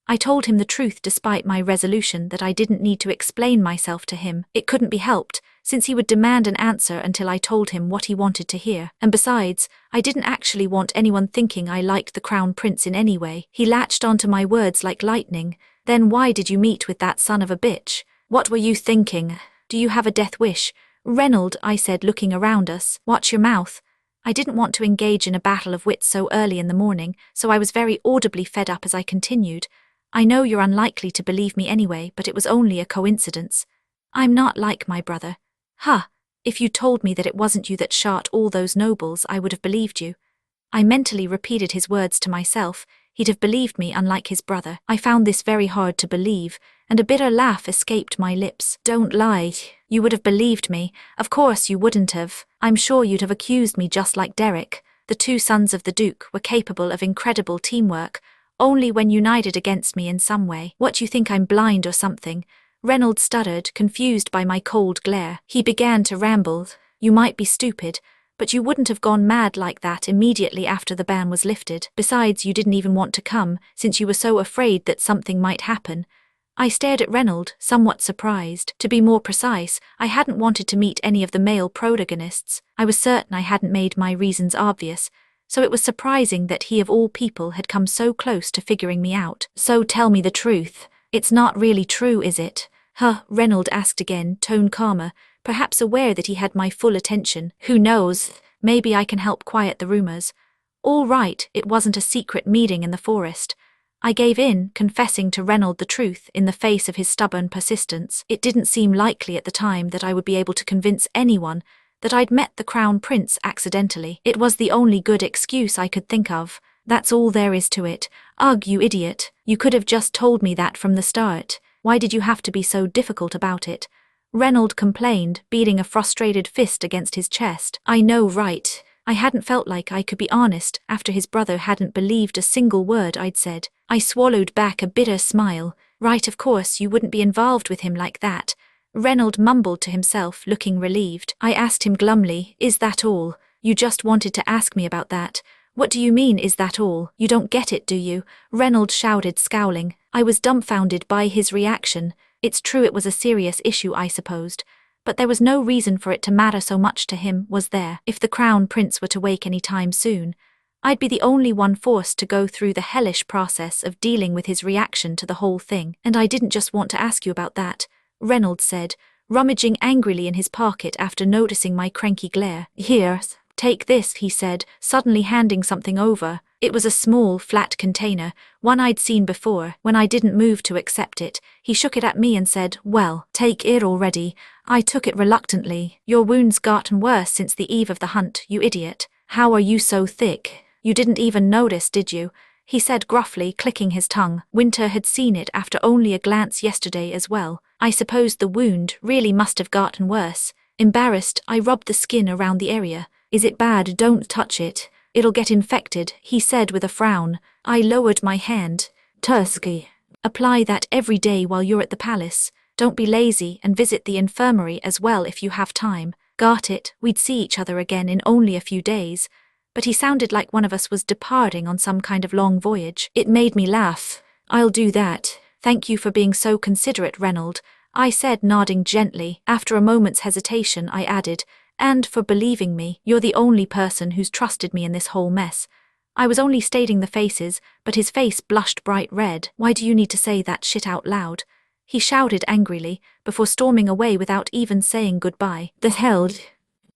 I told him the truth despite my resolution that I didn't need to explain myself to him. It couldn't be helped, since he would demand an answer until I told him what he wanted to hear. And besides, I didn't actually want anyone thinking I liked the Crown Prince in any way. He latched onto my words like lightning. Then why did you meet with that son of a bitch? What were you thinking? Do you have a death wish? Reynold, I said, looking around us. Watch your mouth. I didn't want to engage in a battle of wits so early in the morning, so I was very audibly fed up as I continued. I know you're unlikely to believe me anyway, but it was only a coincidence. I'm not like my brother. Huh, if you told me that it wasn't you that shot all those nobles, I would have believed you. I mentally repeated his words to myself. He'd have believed me unlike his brother. I found this very hard to believe, and a bitter laugh escaped my lips. Don't lie. You would have believed me. Of course you wouldn't have. I'm sure you'd have accused me just like Derek. The two sons of the Duke were capable of incredible teamwork, only when united against me in some way. What, you think I'm blind or something? Reynold stuttered, confused by my cold glare. He began to ramble. You might be stupid, but you wouldn't have gone mad like that immediately after the ban was lifted. Besides, you didn't even want to come, since you were so afraid that something might happen. I stared at Reynold, somewhat surprised. To be more precise, I hadn't wanted to meet any of the male protagonists. I was certain I hadn't made my reasons obvious, so it was surprising that he of all people had come so close to figuring me out. So tell me the truth. It's not really true, is it? Huh, Reynold asked again, tone calmer, perhaps aware that he had my full attention. Who knows? Maybe I can help quiet the rumors. All right, it wasn't a secret meeting in the forest. I gave in, confessing to Reynold the truth in the face of his stubborn persistence. It didn't seem likely at the time that I would be able to convince anyone that I'd met the Crown Prince accidentally. It was the only good excuse I could think of. That's all there is to it. Ugh, you idiot. You could have just told me that from the start. Why did you have to be so difficult about it? Reynold complained, beating a frustrated fist against his chest. I know, right? I hadn't felt like I could be honest after his brother hadn't believed a single word I'd said. I swallowed back a bitter smile. Right, of course you wouldn't be involved with him like that. Reynold mumbled to himself, looking relieved. I asked him glumly, is that all? You just wanted to ask me about that. What do you mean, is that all? You don't get it, do you? Reynold shouted, scowling. I was dumbfounded by his reaction. It's true it was a serious issue, I supposed, but there was no reason for it to matter so much to him, was there? If the Crown Prince were to wake any time soon, I'd be the only one forced to go through the hellish process of dealing with his reaction to the whole thing. And I didn't just want to ask you about that, Reynold said, rummaging angrily in his pocket after noticing my cranky glare. Here, take this, he said, suddenly handing something over. It was a small, flat container, one I'd seen before. When I didn't move to accept it, he shook it at me and said, well, take it already. I took it reluctantly. Your wound's gotten worse since the eve of the hunt, you idiot. How are you so thick? You didn't even notice, did you? He said gruffly, clicking his tongue. Winter had seen it after only a glance yesterday as well. I suppose the wound really must have gotten worse. Embarrassed, I rubbed the skin around the area. Is it bad? Don't touch it. It'll get infected, he said with a frown. I lowered my hand. Tursky. Apply that every day while you're at the palace. Don't be lazy and visit the infirmary as well if you have time. Got it, we'd see each other again in only a few days. But he sounded like one of us was departing on some kind of long voyage. It made me laugh. I'll do that. Thank you for being so considerate, Reynold, I said, nodding gently. After a moment's hesitation, I added, and for believing me. You're the only person who's trusted me in this whole mess. I was only stating the faces, but his face blushed bright red. Why do you need to say that shit out loud? He shouted angrily, before storming away without even saying goodbye. The hell?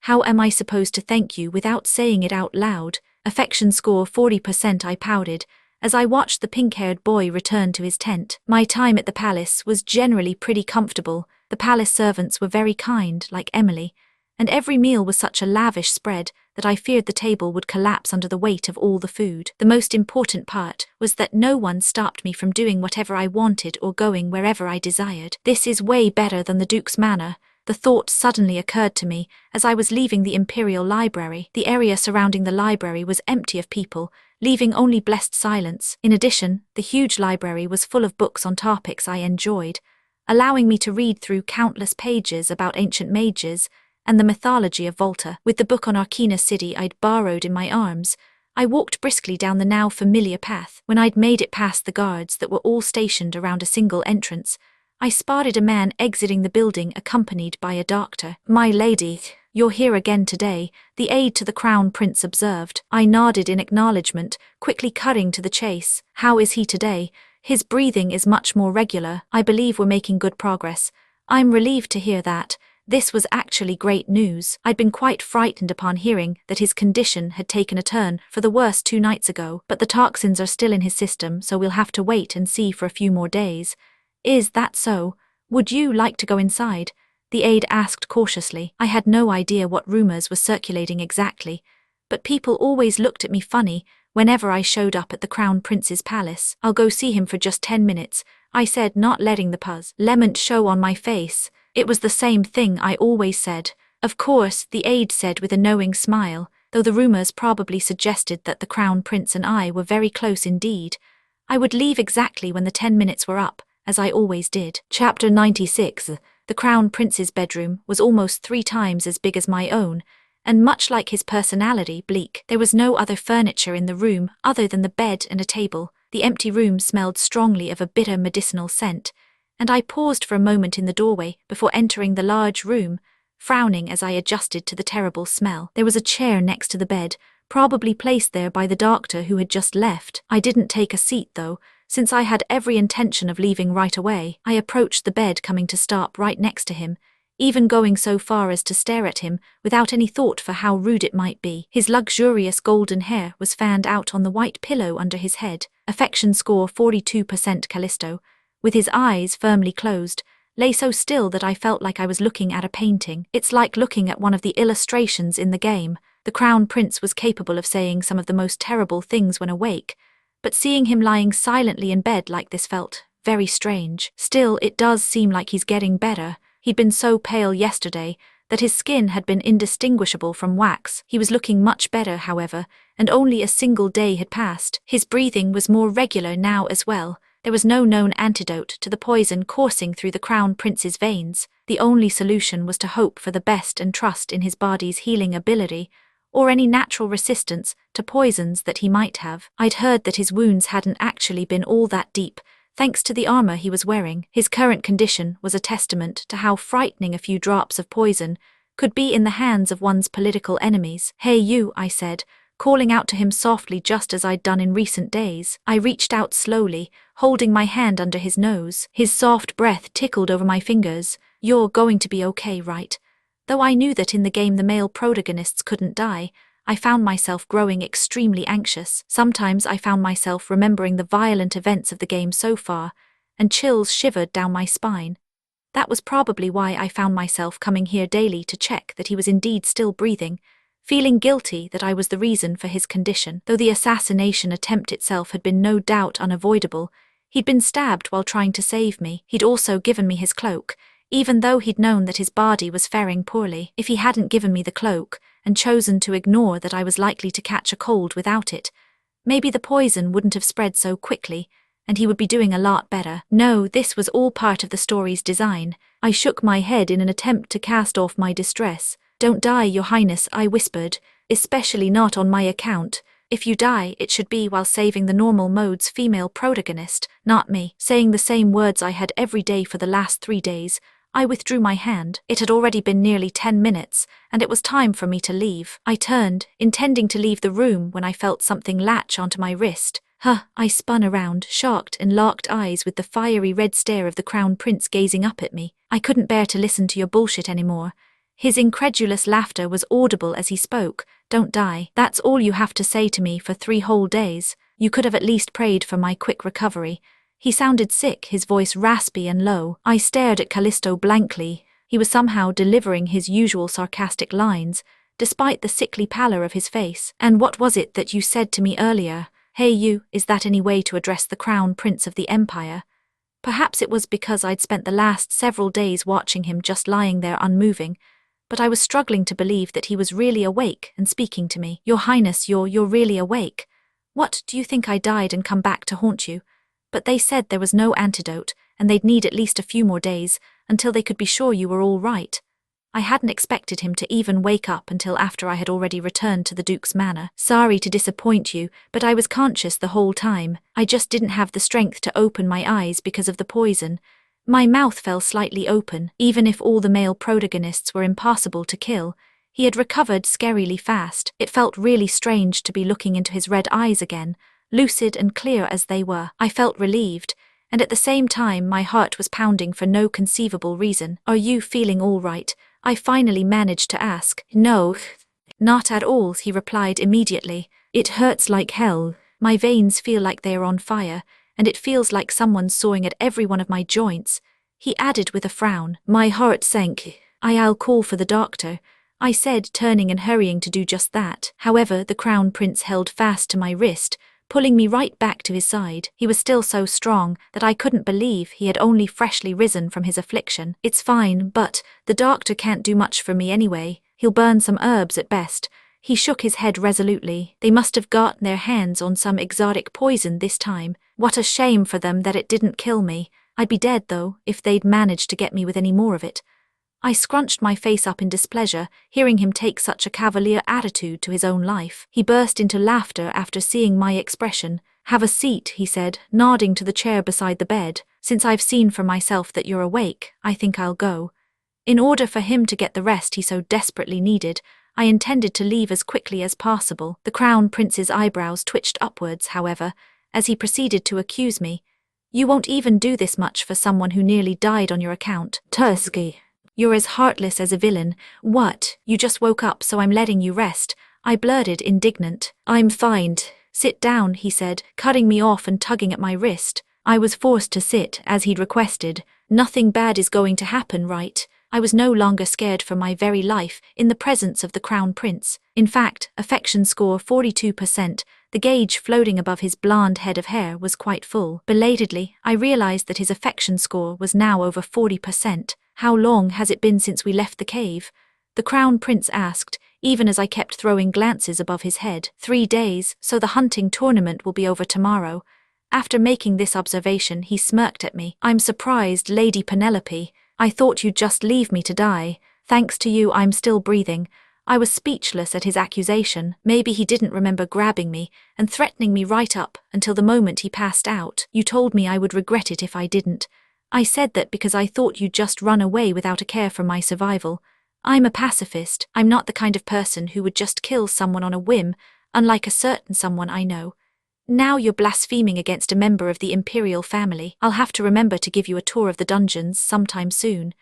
How am I supposed to thank you without saying it out loud? Affection score 40%, I pouted, as I watched the pink-haired boy return to his tent. My time at the palace was generally pretty comfortable. The palace servants were very kind, like Emily, and every meal was such a lavish spread that I feared the table would collapse under the weight of all the food. The most important part was that no one stopped me from doing whatever I wanted or going wherever I desired. This is way better than the Duke's manor. The thought suddenly occurred to me as I was leaving the Imperial Library. The area surrounding the library was empty of people, leaving only blessed silence. In addition, the huge library was full of books on topics I enjoyed, allowing me to read through countless pages about ancient mages and the mythology of Volta. With the book on Arcana City I'd borrowed in my arms, I walked briskly down the now familiar path. When I'd made it past the guards that were all stationed around a single entrance, I spotted a man exiting the building accompanied by a doctor. "My lady, you're here again today," the aide to the Crown Prince observed. I nodded in acknowledgement, quickly cutting to the chase. "How is he today? His breathing is much more regular. I believe we're making good progress." "I'm relieved to hear that. This was actually great news. I'd been quite frightened upon hearing that his condition had taken a turn for the worse 2 nights ago, but the toxins are still in his system, so we'll have to wait and see for a few more days." "Is that so? Would you like to go inside?" the aide asked cautiously. I had no idea what rumors were circulating exactly, but people always looked at me funny whenever I showed up at the Crown Prince's palace. "I'll go see him for just 10 minutes, I said, not letting the puzzlement show on my face. It was the same thing I always said. "Of course," the aide said with a knowing smile, though the rumors probably suggested that the Crown Prince and I were very close indeed. I would leave exactly when the 10 minutes were up, as I always did. Chapter 96. The Crown Prince's bedroom was almost 3 times as big as my own, and much like his personality, bleak. There was no other furniture in the room other than the bed and a table. The empty room smelled strongly of a bitter medicinal scent, and I paused for a moment in the doorway before entering the large room, frowning as I adjusted to the terrible smell. There was a chair next to the bed, probably placed there by the doctor who had just left. I didn't take a seat though, since I had every intention of leaving right away. I approached the bed, coming to stop right next to him, even going so far as to stare at him without any thought for how rude it might be. His luxurious golden hair was fanned out on the white pillow under his head. Affection score 42%. Callisto, with his eyes firmly closed, lay so still that I felt like I was looking at a painting. It's like looking at one of the illustrations in the game. The Crown Prince was capable of saying some of the most terrible things when awake, but seeing him lying silently in bed like this felt very strange. Still, it does seem like he's getting better. He'd been so pale yesterday that his skin had been indistinguishable from wax. He was looking much better, however, and only a single day had passed. His breathing was more regular now as well. There was no known antidote to the poison coursing through the Crown Prince's veins. The only solution was to hope for the best and trust in his body's healing ability, or any natural resistance to poisons that he might have. I'd heard that his wounds hadn't actually been all that deep, thanks to the armor he was wearing. His current condition was a testament to how frightening a few drops of poison could be in the hands of one's political enemies. "Hey you," I said, calling out to him softly just as I'd done in recent days. I reached out slowly, holding my hand under his nose. His soft breath tickled over my fingers. "You're going to be okay, right?" Though I knew that in the game the male protagonists couldn't die, I found myself growing extremely anxious. Sometimes I found myself remembering the violent events of the game so far, and chills shivered down my spine. That was probably why I found myself coming here daily to check that he was indeed still breathing, feeling guilty that I was the reason for his condition. Though the assassination attempt itself had been no doubt unavoidable, he'd been stabbed while trying to save me. He'd also given me his cloak, even though he'd known that his body was faring poorly. If he hadn't given me the cloak, and chosen to ignore that I was likely to catch a cold without it, maybe the poison wouldn't have spread so quickly, and he would be doing a lot better. No, this was all part of the story's design. I shook my head in an attempt to cast off my distress. "Don't die, Your Highness," I whispered, "especially not on my account. If you die, it should be while saving the normal mode's female protagonist, not me." Saying the same words I had every day for the last 3 days, I withdrew my hand. It had already been nearly 10 minutes, and it was time for me to leave. I turned, intending to leave the room when I felt something latch onto my wrist. I spun around, shocked, and locked eyes with the fiery red stare of the Crown Prince gazing up at me. I couldn't bear to listen to your bullshit anymore. His incredulous laughter was audible as he spoke. Don't die. That's all you have to say to me for 3 whole days. You could have at least prayed for my quick recovery. He sounded sick, his voice raspy and low. I stared at Callisto blankly. He was somehow delivering his usual sarcastic lines, despite the sickly pallor of his face. And what was it that you said to me earlier? Hey you, is that any way to address the Crown Prince of the Empire? Perhaps it was because I'd spent the last several days watching him just lying there unmoving, but I was struggling to believe that he was really awake and speaking to me. Your Highness, you're really awake. What, do you think I died and come back to haunt you? But they said there was no antidote, and they'd need at least a few more days, until they could be sure you were all right. I hadn't expected him to even wake up until after I had already returned to the Duke's manor. Sorry to disappoint you, but I was conscious the whole time. I just didn't have the strength to open my eyes because of the poison. My mouth fell slightly open. Even if all the male protagonists were impossible to kill, he had recovered scarily fast. It felt really strange to be looking into his red eyes again, lucid and clear as they were. I felt relieved, and at the same time my heart was pounding for no conceivable reason. Are you feeling all right? I finally managed to ask. No, not at all, he replied immediately. It hurts like hell. My veins feel like they are on fire, and it feels like someone's sawing at every one of my joints. He added with a frown. My heart sank. I'll call for the doctor, I said, turning and hurrying to do just that. However, the Crown Prince held fast to my wrist, pulling me right back to his side. He was still so strong that I couldn't believe he had only freshly risen from his affliction. It's fine, but the doctor can't do much for me anyway. He'll burn some herbs at best. He shook his head resolutely. They must have gotten their hands on some exotic poison this time. What a shame for them that it didn't kill me. I'd be dead, though, if they'd managed to get me with any more of it. I scrunched my face up in displeasure, hearing him take such a cavalier attitude to his own life. He burst into laughter after seeing my expression. Have a seat, he said, nodding to the chair beside the bed. Since I've seen for myself that you're awake, I think I'll go. In order for him to get the rest he so desperately needed, I intended to leave as quickly as possible. The Crown Prince's eyebrows twitched upwards, however, as he proceeded to accuse me. You won't even do this much for someone who nearly died on your account. Tursky. You're as heartless as a villain. What? You just woke up, so I'm letting you rest, I blurted, indignant. I'm fine. Sit down, he said, cutting me off and tugging at my wrist. I was forced to sit, as he'd requested. Nothing bad is going to happen, right? I was no longer scared for my very life in the presence of the Crown Prince. In fact, affection score 42%, the gauge floating above his blonde head of hair was quite full. Belatedly, I realized that his affection score was now over 40%. How long has it been since we left the cave? The Crown Prince asked, even as I kept throwing glances above his head. 3 days, so the hunting tournament will be over tomorrow. After making this observation, he smirked at me. I'm surprised, Lady Penelope. I thought you'd just leave me to die. Thanks to you, I'm still breathing. I was speechless at his accusation. Maybe he didn't remember grabbing me and threatening me right up until the moment he passed out. You told me I would regret it if I didn't. I said that because I thought you'd just run away without a care for my survival. I'm a pacifist. I'm not the kind of person who would just kill someone on a whim, unlike a certain someone I know. Now you're blaspheming against a member of the imperial family. I'll have to remember to give you a tour of the dungeons sometime soon.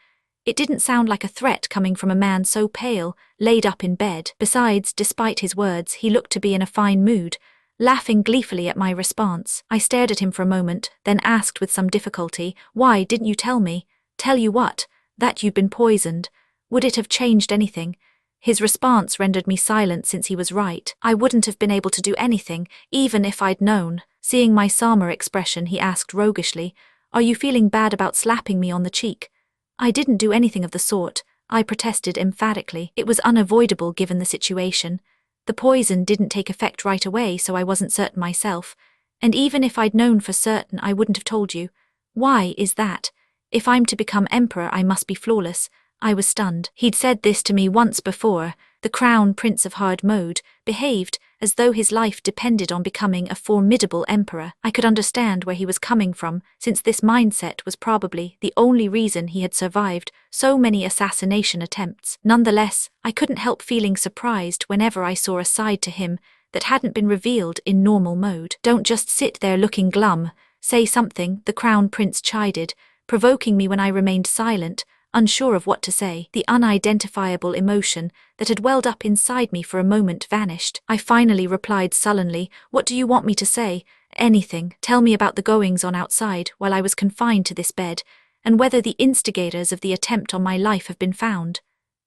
It didn't sound like a threat coming from a man so pale, laid up in bed. Besides, despite his words, he looked to be in a fine mood, laughing gleefully at my response. I stared at him for a moment, then asked with some difficulty, why didn't you tell me? Tell you what? That you'd been poisoned. Would it have changed anything? His response rendered me silent since he was right. I wouldn't have been able to do anything, even if I'd known. Seeing my Sama expression, he asked roguishly, are you feeling bad about slapping me on the cheek? I didn't do anything of the sort, I protested emphatically. It was unavoidable given the situation. The poison didn't take effect right away, so I wasn't certain myself. And even if I'd known for certain, I wouldn't have told you. Why is that? If I'm to become emperor, I must be flawless. I was stunned. He'd said this to me once before. The Crown Prince of Hard Mode behaved as though his life depended on becoming a formidable emperor. I could understand where he was coming from, since this mindset was probably the only reason he had survived so many assassination attempts. Nonetheless, I couldn't help feeling surprised whenever I saw a side to him that hadn't been revealed in normal mode. "Don't just sit there looking glum. Say something," the Crown Prince chided, provoking me when I remained silent, unsure of what to say. The unidentifiable emotion that had welled up inside me for a moment vanished. I finally replied sullenly, "What do you want me to say?" "Anything. Tell me about the goings-on outside while I was confined to this bed, and whether the instigators of the attempt on my life have been found."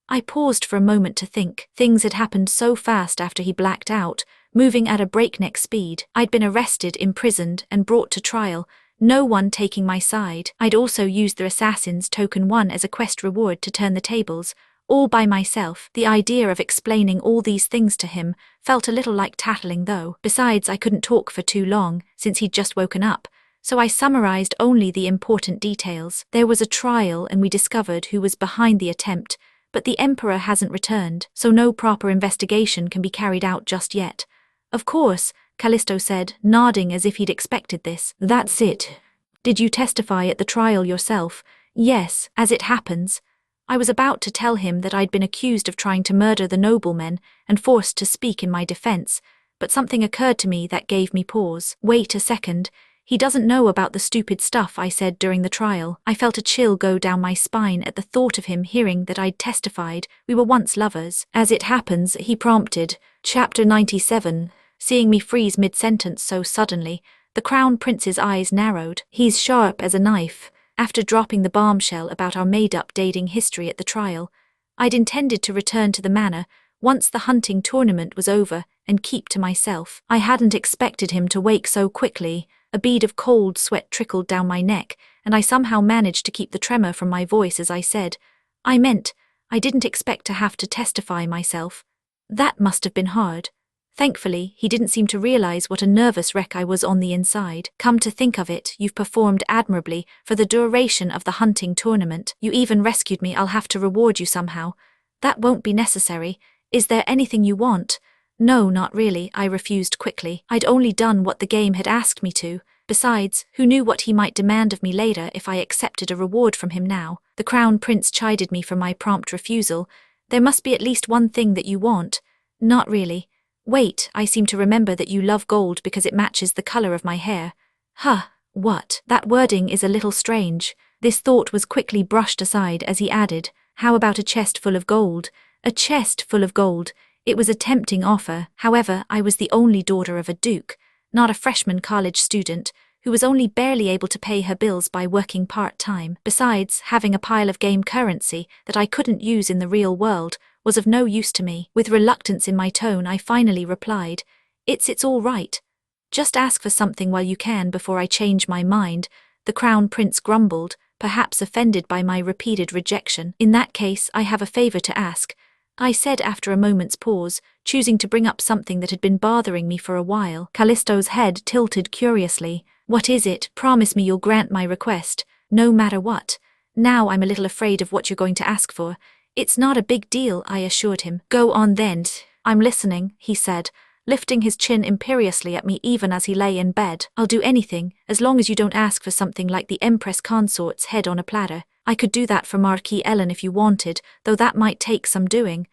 I paused for a moment to think. Things had happened so fast after he blacked out, moving at a breakneck speed. I'd been arrested, imprisoned, and brought to trial, no one taking my side. I'd also used the Assassin's Token 1 as a quest reward to turn the tables, all by myself. The idea of explaining all these things to him felt a little like tattling though. Besides, I couldn't talk for too long, since he'd just woken up, so I summarized only the important details. There was a trial and we discovered who was behind the attempt, but the Emperor hasn't returned, so no proper investigation can be carried out just yet. "Of course," Callisto said, nodding as if he'd expected this. "That's it. Did you testify at the trial yourself?" "Yes, as it happens." I was about to tell him that I'd been accused of trying to murder the noblemen and forced to speak in my defense, but something occurred to me that gave me pause. "Wait a second. He doesn't know about the stupid stuff I said during the trial." I felt a chill go down my spine at the thought of him hearing that I'd testified we were once lovers. "As it happens," he prompted. Chapter 97. Seeing me freeze mid-sentence so suddenly, the Crown Prince's eyes narrowed. "He's sharp as a knife." After dropping the bombshell about our made-up dating history at the trial, I'd intended to return to the manor once the hunting tournament was over and keep to myself. I hadn't expected him to wake so quickly. A bead of cold sweat trickled down my neck, and I somehow managed to keep the tremor from my voice as I said, I didn't expect to have to testify myself. That must have been hard." Thankfully, he didn't seem to realize what a nervous wreck I was on the inside. "Come to think of it, you've performed admirably for the duration of the hunting tournament. You even rescued me. I'll have to reward you somehow." "That won't be necessary. Is there anything you want?" "No, not really," I refused quickly. I'd only done what the game had asked me to. Besides, who knew what he might demand of me later if I accepted a reward from him now? The Crown Prince chided me for my prompt refusal. "There must be at least one thing that you want." "Not really." "Wait, I seem to remember that you love gold because it matches the color of my hair." "Huh, what?" "That wording is a little strange." This thought was quickly brushed aside as he added, "How about a chest full of gold?" A chest full of gold. It was a tempting offer. However, I was the only daughter of a duke, not a freshman college student, who was only barely able to pay her bills by working part-time. Besides, having a pile of game currency that I couldn't use in the real world was of no use to me. With reluctance in my tone, I finally replied, It's all right. Just ask for something while you can before I change my mind." The Crown Prince grumbled, perhaps offended by my repeated rejection. "In that case, I have a favor to ask," I said after a moment's pause, choosing to bring up something that had been bothering me for a while. Callisto's head tilted curiously. "What is it? Promise me you'll grant my request, no matter what." "Now I'm a little afraid of what you're going to ask for." "It's not a big deal," I assured him. "Go on then." "I'm listening," he said, lifting his chin imperiously at me even as he lay in bed. "I'll do anything, as long as you don't ask for something like the Empress Consort's head on a platter. I could do that for Marquis Ellen if you wanted, though that might take some doing."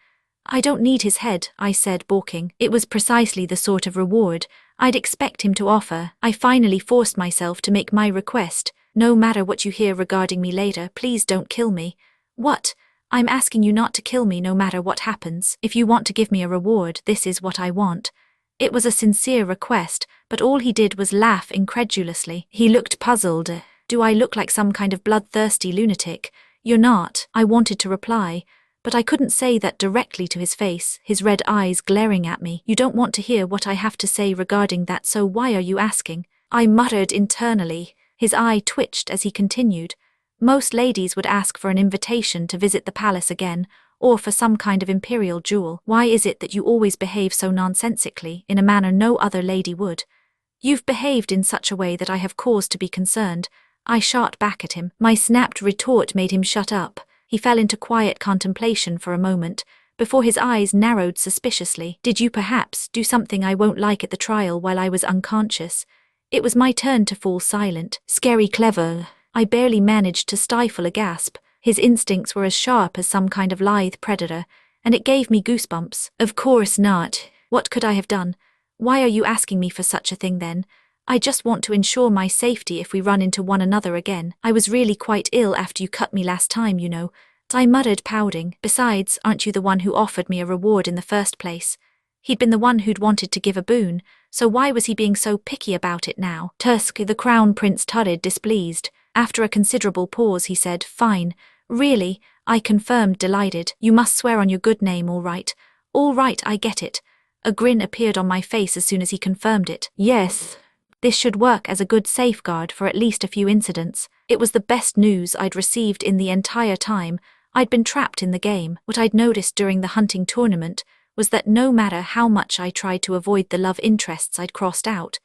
"I don't need his head," I said, balking. It was precisely the sort of reward I'd expect him to offer. I finally forced myself to make my request. "No matter what you hear regarding me later, please don't kill me." "What?" "I'm asking you not to kill me no matter what happens. If you want to give me a reward, this is what I want." It was a sincere request, but all he did was laugh incredulously. He looked puzzled. "Do I look like some kind of bloodthirsty lunatic?" "You're not," I wanted to reply, but I couldn't say that directly to his face, his red eyes glaring at me. "You don't want to hear what I have to say regarding that, so why are you asking?" I muttered internally. His eye twitched as he continued. "Most ladies would ask for an invitation to visit the palace again, or for some kind of imperial jewel. Why is it that you always behave so nonsensically, in a manner no other lady would?" "You've behaved in such a way that I have cause to be concerned." I shot back at him. My snapped retort made him shut up. He fell into quiet contemplation for a moment, before his eyes narrowed suspiciously. "Did you perhaps do something I won't like at the trial while I was unconscious?" It was my turn to fall silent. "Scary clever." I barely managed to stifle a gasp. His instincts were as sharp as some kind of lithe predator, and it gave me goosebumps. "Of course not. What could I have done? Why are you asking me for such a thing then? I just want to ensure my safety if we run into one another again. I was really quite ill after you cut me last time, you know," I muttered, pouting. "Besides, aren't you the one who offered me a reward in the first place?" He'd been the one who'd wanted to give a boon, so why was he being so picky about it now? "Tusk," the Crown Prince tutted, displeased. After a considerable pause he said, "Fine. Really?" I confirmed, delighted. "You must swear on your good name, all right." "All right, I get it." A grin appeared on my face as soon as he confirmed it. "Yes. This should work as a good safeguard for at least a few incidents." It was the best news I'd received in the entire time I'd been trapped in the game. What I'd noticed during the hunting tournament was that no matter how much I tried to avoid the love interests I'd crossed out,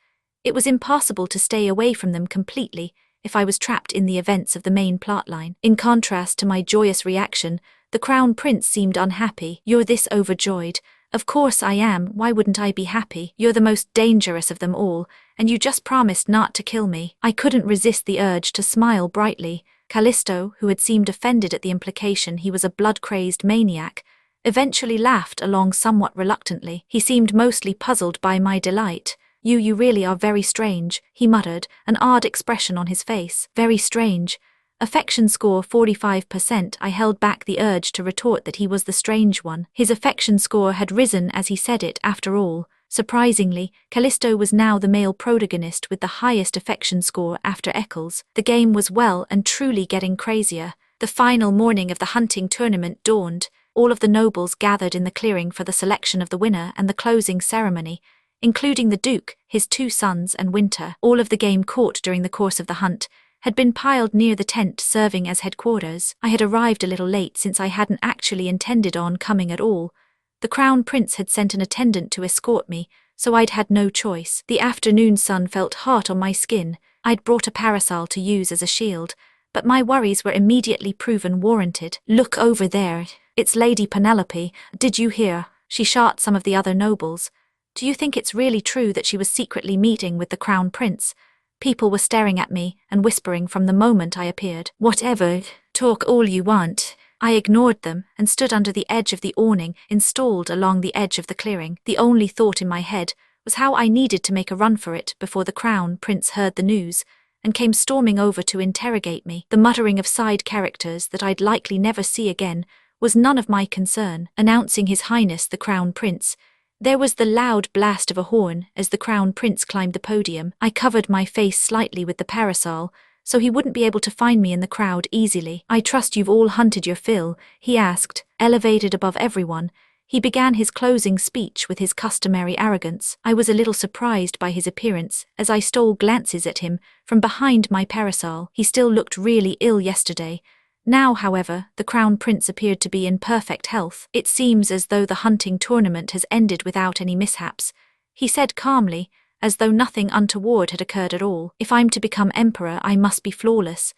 it was impossible to stay away from them completely if I was trapped in the events of the main plotline. In contrast to my joyous reaction, the Crown Prince seemed unhappy. "You're this overjoyed." "Of course I am, why wouldn't I be happy? You're the most dangerous of them all, and you just promised not to kill me." I couldn't resist the urge to smile brightly. Callisto, who had seemed offended at the implication he was a blood-crazed maniac, eventually laughed along somewhat reluctantly. He seemed mostly puzzled by my delight. You really are very strange," he muttered, an odd expression on his face. "Very strange." Affection score 45%. I held back the urge to retort that he was the strange one. His affection score had risen as he said it, after all. Surprisingly, Callisto was now the male protagonist with the highest affection score after Eccles. The game was well and truly getting crazier. The final morning of the hunting tournament dawned. All of the nobles gathered in the clearing for the selection of the winner and the closing ceremony, including the Duke, his 2 sons, and Winter. All of the game caught during the course of the hunt had been piled near the tent serving as headquarters. I had arrived a little late since I hadn't actually intended on coming at all. The Crown Prince had sent an attendant to escort me, so I'd had no choice. The afternoon sun felt hot on my skin. I'd brought a parasol to use as a shield, but my worries were immediately proven warranted. "Look over there. It's Lady Penelope. Did you hear?" She shot some of the other nobles. "Do you think it's really true that she was secretly meeting with the Crown Prince?" People were staring at me and whispering from the moment I appeared. "Whatever. Talk all you want." I ignored them and stood under the edge of the awning installed along the edge of the clearing. The only thought in my head was how I needed to make a run for it before the Crown Prince heard the news and came storming over to interrogate me. The muttering of side characters that I'd likely never see again was none of my concern. Announcing His Highness the Crown Prince, there was the loud blast of a horn as the Crown Prince climbed the podium. I covered my face slightly with the parasol, so he wouldn't be able to find me in the crowd easily. "I trust you've all hunted your fill?" he asked. Elevated above everyone, he began his closing speech with his customary arrogance. I was a little surprised by his appearance as I stole glances at him from behind my parasol. He still looked really ill yesterday. Now, however, the Crown Prince appeared to be in perfect health. "It seems as though the hunting tournament has ended without any mishaps," he said calmly, as though nothing untoward had occurred at all. "If I'm to become emperor, I must be flawless."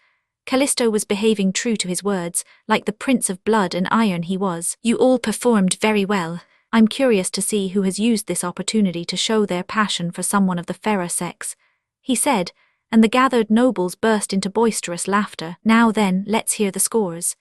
Callisto was behaving true to his words, like the prince of blood and iron he was. "You all performed very well. I'm curious to see who has used this opportunity to show their passion for someone of the fairer sex," he said, and the gathered nobles burst into boisterous laughter. "Now then, let's hear the scores."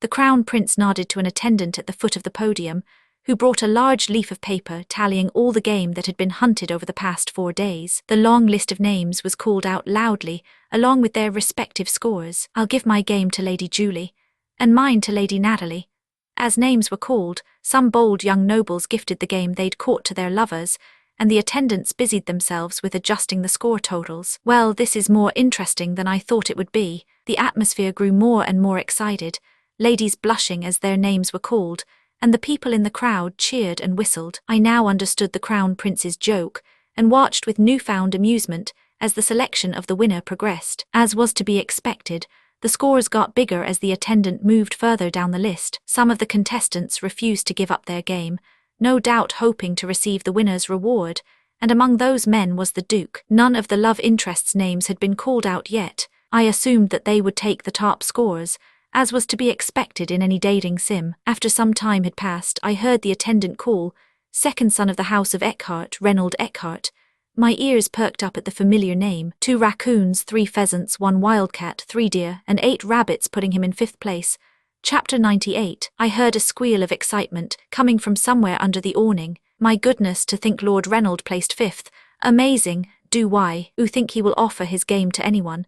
The Crown Prince nodded to an attendant at the foot of the podium, who brought a large leaf of paper tallying all the game that had been hunted over the past 4 days. The long list of names was called out loudly, along with their respective scores. "I'll give my game to Lady Julie, and mine to Lady Natalie." As names were called, some bold young nobles gifted the game they'd caught to their lovers, and the attendants busied themselves with adjusting the score totals. "Well, this is more interesting than I thought it would be." The atmosphere grew more and more excited, ladies blushing as their names were called, and the people in the crowd cheered and whistled. I now understood the Crown Prince's joke, and watched with newfound amusement as the selection of the winner progressed. As was to be expected, the scores got bigger as the attendant moved further down the list. Some of the contestants refused to give up their game, no doubt hoping to receive the winner's reward, and among those men was the Duke. None of the love interests' names had been called out yet. I assumed that they would take the top scores, as was to be expected in any dating sim. After some time had passed, I heard the attendant call, "Second son of the House of Eckhart, Reynold Eckhart." My ears perked up at the familiar name. 2 raccoons, 3 pheasants, 1 wildcat, 3 deer, and 8 rabbits, putting him in 5th place. Chapter 98. I heard a squeal of excitement, coming from somewhere under the awning. My goodness, to think Lord Reynold placed 5th. Amazing. Do why, oo think he will offer his game to anyone?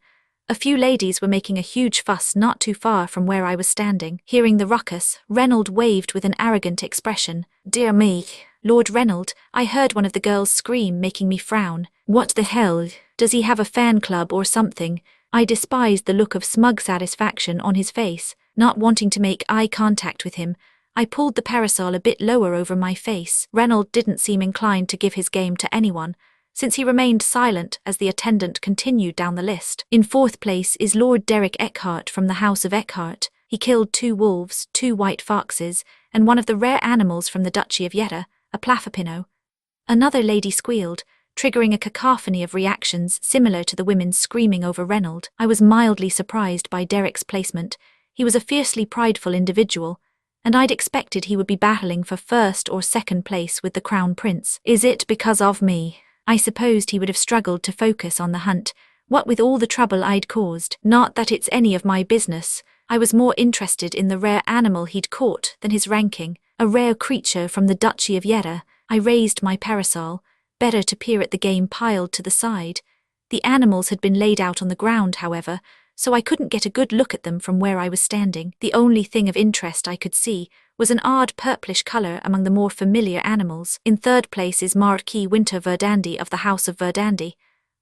A few ladies were making a huge fuss not too far from where I was standing. Hearing the ruckus, Reynold waved with an arrogant expression. Dear me, Lord Reynold, I heard one of the girls scream, making me frown. What the hell? Does he have a fan club or something? I despised the look of smug satisfaction on his face. Not wanting to make eye contact with him, I pulled the parasol a bit lower over my face. Reynold didn't seem inclined to give his game to anyone, since he remained silent as the attendant continued down the list. In 4th place is Lord Derek Eckhart from the House of Eckhart. He killed 2 wolves, 2 white foxes, and one of the rare animals from the Duchy of Jetta, a plafopino. Another lady squealed, triggering a cacophony of reactions similar to the women screaming over Reynold. I was mildly surprised by Derek's placement. He was a fiercely prideful individual, and I'd expected he would be battling for 1st or 2nd place with the Crown Prince. Is it because of me? I supposed he would have struggled to focus on the hunt, what with all the trouble I'd caused. Not that it's any of my business. I was more interested in the rare animal he'd caught than his ranking, a rare creature from the Duchy of Jetta. I raised my parasol, better to peer at the game piled to the side. The animals had been laid out on the ground, however, so I couldn't get a good look at them from where I was standing. The only thing of interest I could see was an odd purplish colour among the more familiar animals. In 3rd place is Marquis Winter Verdandi of the House of Verdandi.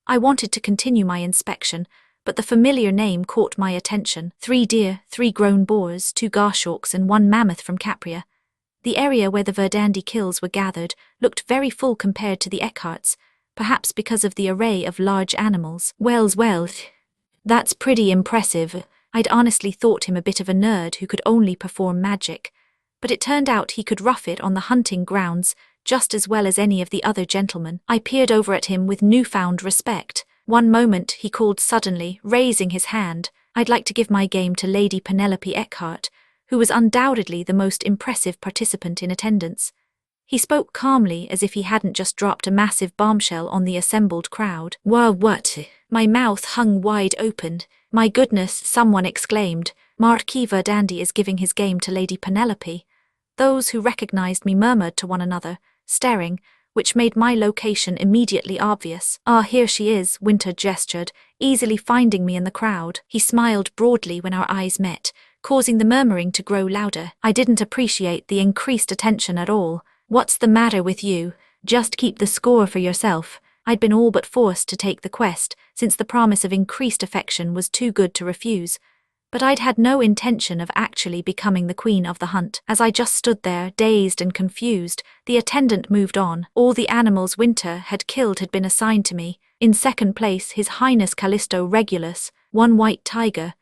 I wanted to continue my inspection, but the familiar name caught my attention. 3 deer, 3 grown boars, 2 goshawks, and 1 mammoth from Capria. The area where the Verdandi kills were gathered looked very full compared to the Eckharts, perhaps because of the array of large animals. Well, that's pretty impressive. I'd honestly thought him a bit of a nerd who could only perform magic, but it turned out he could rough it on the hunting grounds just as well as any of the other gentlemen. I peered over at him with newfound respect. One moment, he called suddenly, raising his hand, "I'd like to give my game to Lady Penelope Eckhart," who was undoubtedly the most impressive participant in attendance. He spoke calmly as if he hadn't just dropped a massive bombshell on the assembled crowd. What? My mouth hung wide open. My goodness, someone exclaimed. Marquis Verdandi is giving his game to Lady Penelope. Those who recognized me murmured to one another, staring, which made my location immediately obvious. "Ah, here she is," Winter gestured, easily finding me in the crowd. He smiled broadly when our eyes met, causing the murmuring to grow louder. I didn't appreciate the increased attention at all. "What's the matter with you? Just keep the score for yourself." I'd been all but forced to take the quest, since the promise of increased affection was too good to refuse. But I'd had no intention of actually becoming the queen of the hunt. As I just stood there, dazed and confused, the attendant moved on. All the animals Winter had killed had been assigned to me. In 2nd place, His Highness Callisto Regulus, 1 white tiger.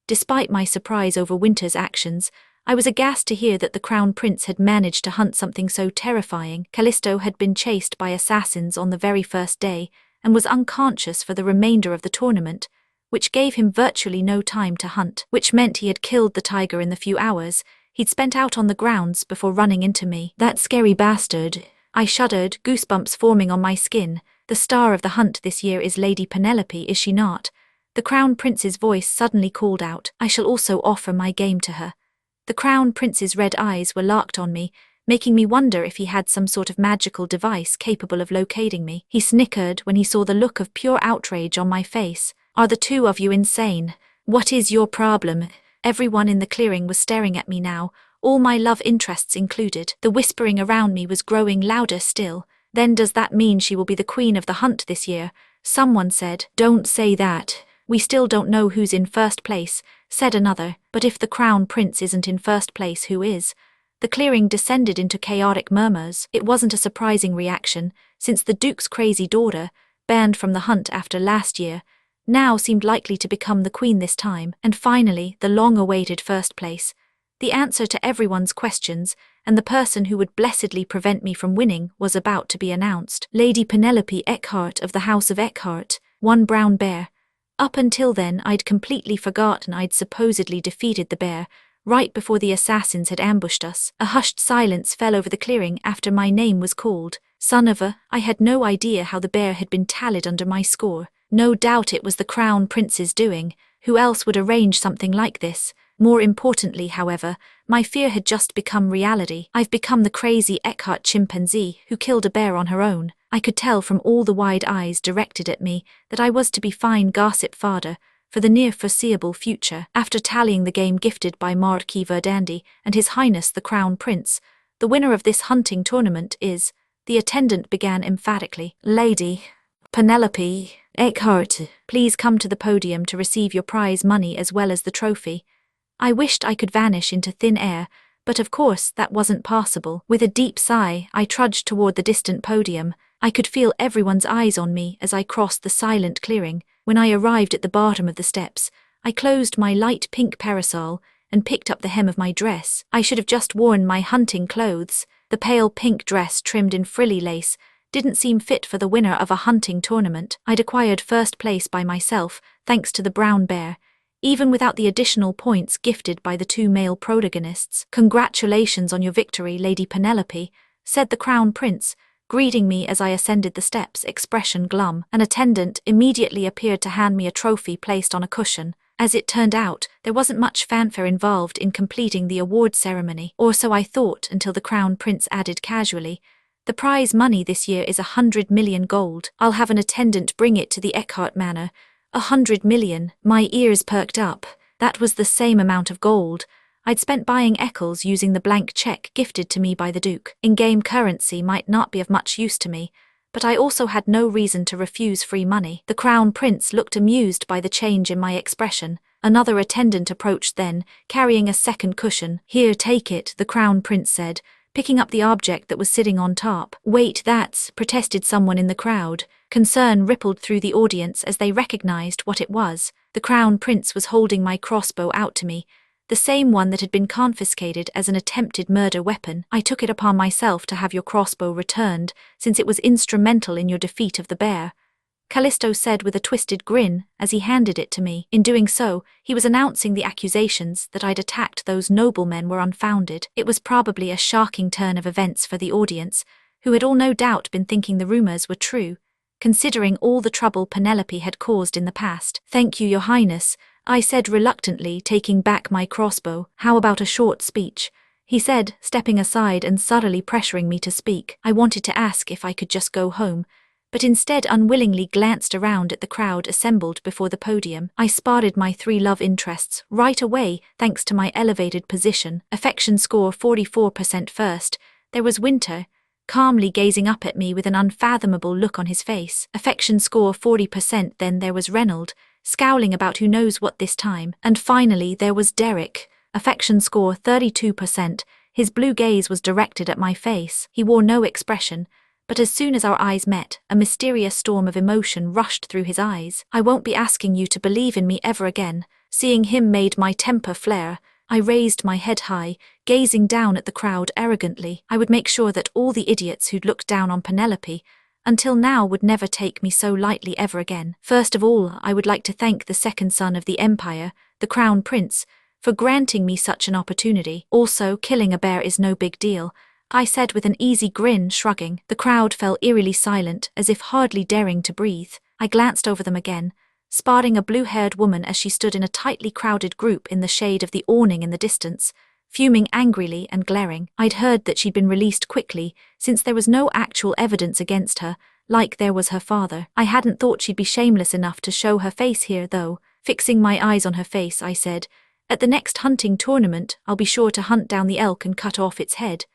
Despite my surprise over Winter's actions, I was aghast to hear that the Crown Prince had managed to hunt something so terrifying. Callisto had been chased by assassins on the very first day, and was unconscious for the remainder of the tournament, which gave him virtually no time to hunt, which meant he had killed the tiger in the few hours he'd spent out on the grounds before running into me. That scary bastard. I shuddered, goosebumps forming on my skin. The star of the hunt this year is Lady Penelope, is she not? The Crown Prince's voice suddenly called out. I shall also offer my game to her. The Crown Prince's red eyes were locked on me, making me wonder if he had some sort of magical device capable of locating me. He snickered when he saw the look of pure outrage on my face. "Are the 2 of you insane? What is your problem?" Everyone in the clearing was staring at me now, all my love interests included. The whispering around me was growing louder still. "Then does that mean she will be the queen of the hunt this year?" someone said. "Don't say that. We still don't know who's in 1st place, said another. "But if the Crown Prince isn't in 1st place, who is?" The clearing descended into chaotic murmurs. It wasn't a surprising reaction, since the Duke's crazy daughter, banned from the hunt after last year, now seemed likely to become the queen this time. And finally, the long-awaited 1st place. The answer to everyone's questions, and the person who would blessedly prevent me from winning, was about to be announced. Lady Penelope Eckhart of the House of Eckhart, 1 brown bear. Up until then, I'd completely forgotten I'd supposedly defeated the bear, right before the assassins had ambushed us. A hushed silence fell over the clearing after my name was called. Son of a, I had no idea how the bear had been tallied under my score. No doubt it was the Crown Prince's doing. Who else would arrange something like this? More importantly, however, my fear had just become reality. I've become the crazy Eckhart chimpanzee who killed a bear on her own. I could tell from all the wide eyes directed at me that I was to be fine gossip fodder for the near foreseeable future. After tallying the game gifted by Marquis Verdandi and His Highness the Crown Prince, the winner of this hunting tournament is, the attendant began emphatically, Lady Penelope Eckhart, please come to the podium to receive your prize money as well as the trophy. I wished I could vanish into thin air, but of course that wasn't possible. With a deep sigh, I trudged toward the distant podium. I could feel everyone's eyes on me as I crossed the silent clearing. When I arrived at the bottom of the steps, I closed my light pink parasol and picked up the hem of my dress. I should have just worn my hunting clothes. The pale pink dress trimmed in frilly lace didn't seem fit for the winner of a hunting tournament. I'd acquired first place by myself, thanks to the brown bear, even without the additional points gifted by the two male protagonists. Congratulations on your victory, Lady Penelope, said the Crown Prince, greeting me as I ascended the steps, expression glum. An attendant immediately appeared to hand me a trophy placed on a cushion. As it turned out, there wasn't much fanfare involved in completing the award ceremony, or so I thought until the Crown Prince added casually, the prize money this year is 100 million gold. I'll have an attendant bring it to the Eckhart Manor. 100 million, my ears perked up. That was the same amount of gold I'd spent buying Eccles using the blank check gifted to me by the Duke. In-game currency might not be of much use to me, but I also had no reason to refuse free money. The Crown Prince looked amused by the change in my expression. Another attendant approached then, carrying a second cushion. Here, take it, the Crown Prince said, picking up the object that was sitting on top. Wait, that's, protested someone in the crowd. Concern rippled through the audience as they recognized what it was. The Crown Prince was holding my crossbow out to me, the same one that had been confiscated as an attempted murder weapon. I took it upon myself to have your crossbow returned, since it was instrumental in your defeat of the bear, Callisto said with a twisted grin as he handed it to me. In doing so, he was announcing the accusations that I'd attacked those noblemen were unfounded. It was probably a shocking turn of events for the audience, who had all no doubt been thinking the rumors were true, considering all the trouble Penelope had caused in the past. Thank you, Your Highness, I said reluctantly, taking back my crossbow. How about a short speech? He said, stepping aside and subtly pressuring me to speak. I wanted to ask if I could just go home, but instead unwillingly glanced around at the crowd assembled before the podium. I spotted my 3 love interests right away thanks to my elevated position. Affection score 44% first. There was Winter, calmly gazing up at me with an unfathomable look on his face. Affection score 40%, then there was Reynold, scowling about who knows what this time. And finally there was Derek, affection score 32%, his blue gaze was directed at my face. He wore no expression, but as soon as our eyes met, a mysterious storm of emotion rushed through his eyes. I won't be asking you to believe in me ever again. Seeing him made my temper flare. I raised my head high, gazing down at the crowd arrogantly. I would make sure that all the idiots who'd looked down on Penelope until now would never take me so lightly ever again. First of all, I would like to thank the second son of the Empire, the Crown Prince, for granting me such an opportunity. Also, killing a bear is no big deal, I said with an easy grin, shrugging. The crowd fell eerily silent, as if hardly daring to breathe. I glanced over them again, spotting a blue-haired woman as she stood in a tightly crowded group in the shade of the awning in the distance, fuming angrily and glaring. I'd heard that she'd been released quickly, since there was no actual evidence against her, like there was her father. I hadn't thought she'd be shameless enough to show her face here, though. Fixing my eyes on her face, I said, at the next hunting tournament, I'll be sure to hunt down the elk and cut off its head.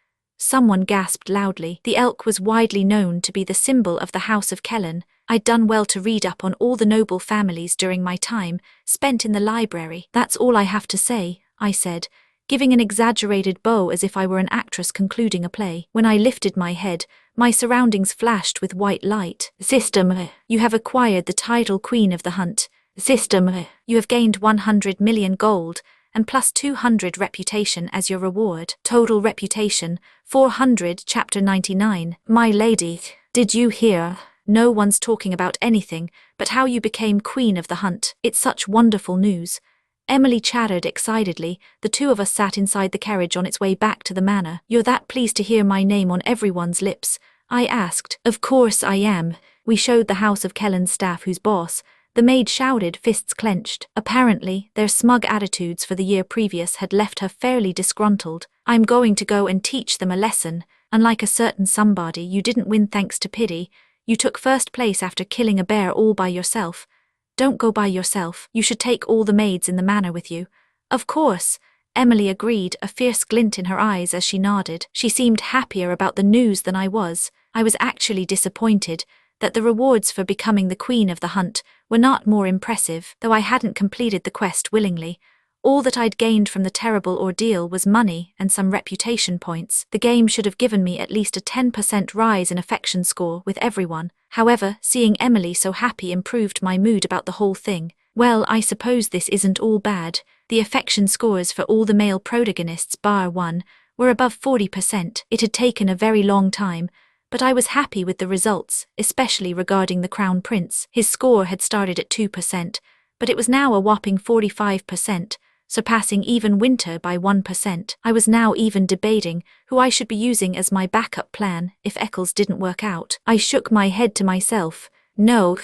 Someone gasped loudly. The elk was widely known to be the symbol of the House of Kellen. I'd done well to read up on all the noble families during my time spent in the library. That's all I have to say, I said, giving an exaggerated bow as if I were an actress concluding a play. When I lifted my head, my surroundings flashed with white light. System, you have acquired the title Queen of the Hunt. System, you have gained 100 million gold, and plus 200 reputation as your reward. Total reputation, 400. Chapter 99. My lady, did you hear? No one's talking about anything but how you became queen of the hunt. It's such wonderful news. Emily chattered excitedly. The two of us sat inside the carriage on its way back to the manor. You're that pleased to hear my name on everyone's lips? I asked. Of course I am. We showed the house of Kellen's staff who's boss. The maid shouted, fists clenched. Apparently, their smug attitudes for the year previous had left her fairly disgruntled. I'm going to go and teach them a lesson. Unlike a certain somebody, you didn't win thanks to pity. You took first place after killing a bear all by yourself. Don't go by yourself. You should take all the maids in the manor with you. Of course, Emily agreed, a fierce glint in her eyes as she nodded. She seemed happier about the news than I was. I was actually disappointed that the rewards for becoming the queen of the hunt were not more impressive, though I hadn't completed the quest willingly. All that I'd gained from the terrible ordeal was money and some reputation points. The game should have given me at least a 10% rise in affection score with everyone. However, seeing Emily so happy improved my mood about the whole thing. Well, I suppose this isn't all bad. The affection scores for all the male protagonists bar one were above 40%. It had taken a very long time, but I was happy with the results, especially regarding the Crown Prince. His score had started at 2%, but it was now a whopping 45%, surpassing even Winter by 1%. I was now even debating who I should be using as my backup plan if Eccles didn't work out. I shook my head to myself. No,